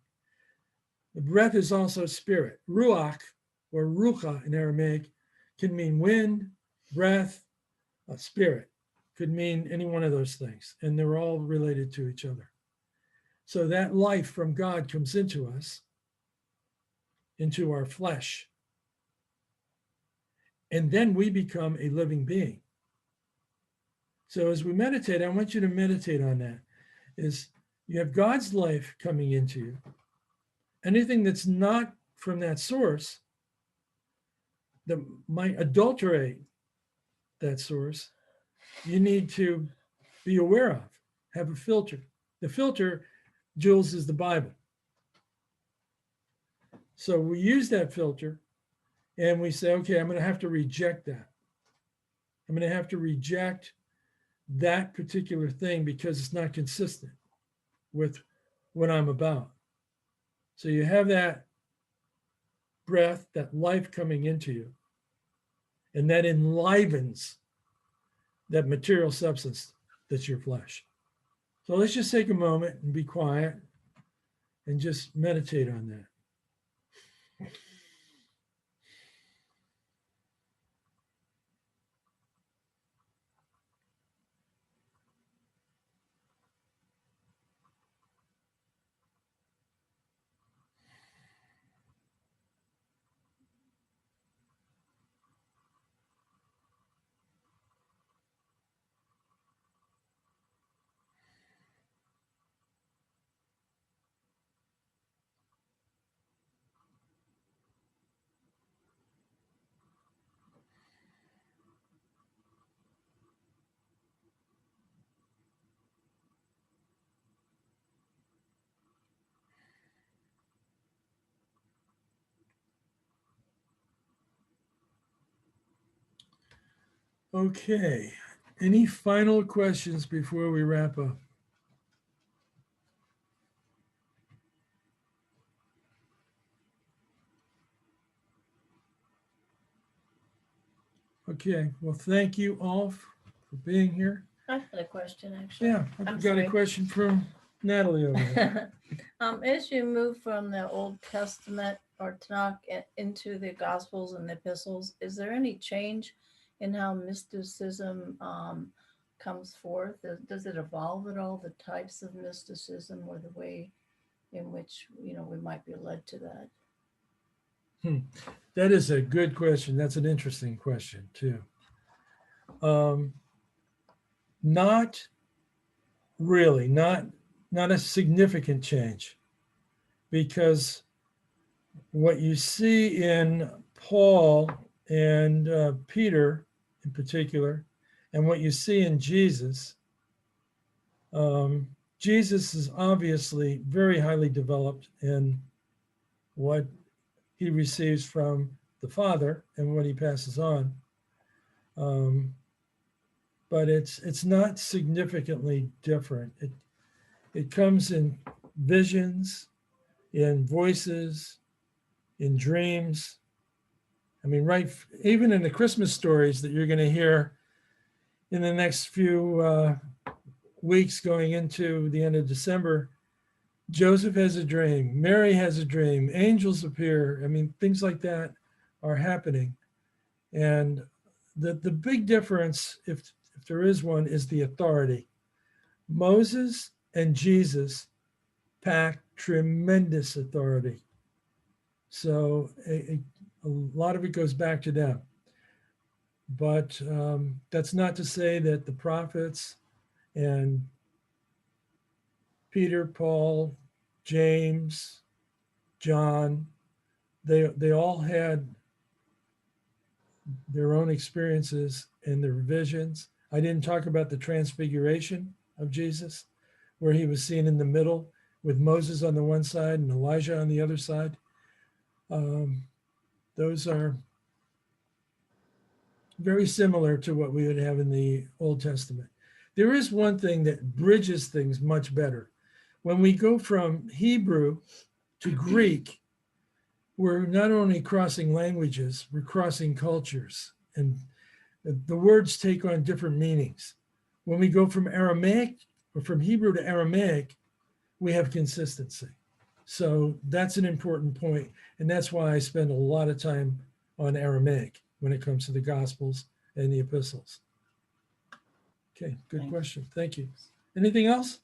The breath is also spirit. Ruach, or rucha in Aramaic, can mean wind, breath, spirit. Could mean any one of those things, and they're all related to each other. So that life from God comes into us, into our flesh, and then we become a living being. So as we meditate, I want you to meditate on that. Is you have God's life coming into you. Anything that's not from that source that might adulterate that source, you need to be aware of, have a filter. The filter, Jules, is the Bible. So we use that filter and we say, okay, I'm going to have to reject that. I'm going to have to reject that particular thing because it's not consistent with what I'm about. So you have that breath, that life coming into you, and that enlivens that material substance that's your flesh. So let's just take a moment and be quiet and just meditate on that. Okay, any final questions before we wrap up? Okay, well, thank you all for being here. I had a question, actually. Yeah, I've I'm got a sorry. question from Natalie over there. As you move from the Old Testament or Tanakh into the Gospels and the Epistles, is there any change in how mysticism comes forth? Does it evolve at all, the types of mysticism or the way in which, we might be led to that? That is a good question. That's an interesting question too. Not really, not a significant change, because what you see in Paul and Peter in particular, and what you see in Jesus, Jesus is obviously very highly developed in what he receives from the Father and what he passes on. But it's not significantly different. It comes in visions, in voices, in dreams. I mean, right, even in the Christmas stories that you're going to hear in the next few weeks going into the end of December, Joseph has a dream, Mary has a dream, angels appear. I mean, things like that are happening. And the big difference, if there is one, is the authority. Moses and Jesus packed tremendous authority. So a lot of it goes back to them. But that's not to say that the prophets and Peter, Paul, James, John, they all had their own experiences and their visions. I didn't talk about the transfiguration of Jesus, where he was seen in the middle with Moses on the one side and Elijah on the other side. Those are very similar to what we would have in the Old Testament. There is one thing that bridges things much better. When we go from Hebrew to Greek, we're not only crossing languages, we're crossing cultures, and the words take on different meanings. When we go from Aramaic or from Hebrew to Aramaic, we have consistency. So that's an important point, and that's why I spend a lot of time on Aramaic when it comes to the Gospels and the epistles. Okay, good Thanks. question. Thank you. Anything else?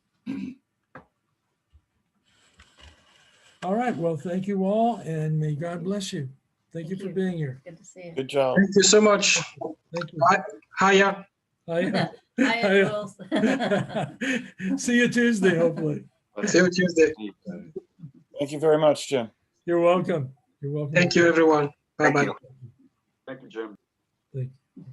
All right, well, thank you all, and may God bless you. Thank you for being here. Good to see you. Good job. Thank you so much. Thank you. Hiya. Hi. Hi, Jules. See you Tuesday, hopefully. See you Tuesday. Thank you very much, Jim. You're welcome. You're welcome. Thank you, everyone. Thank Bye-bye. you. Thank you, Jim. Thank you.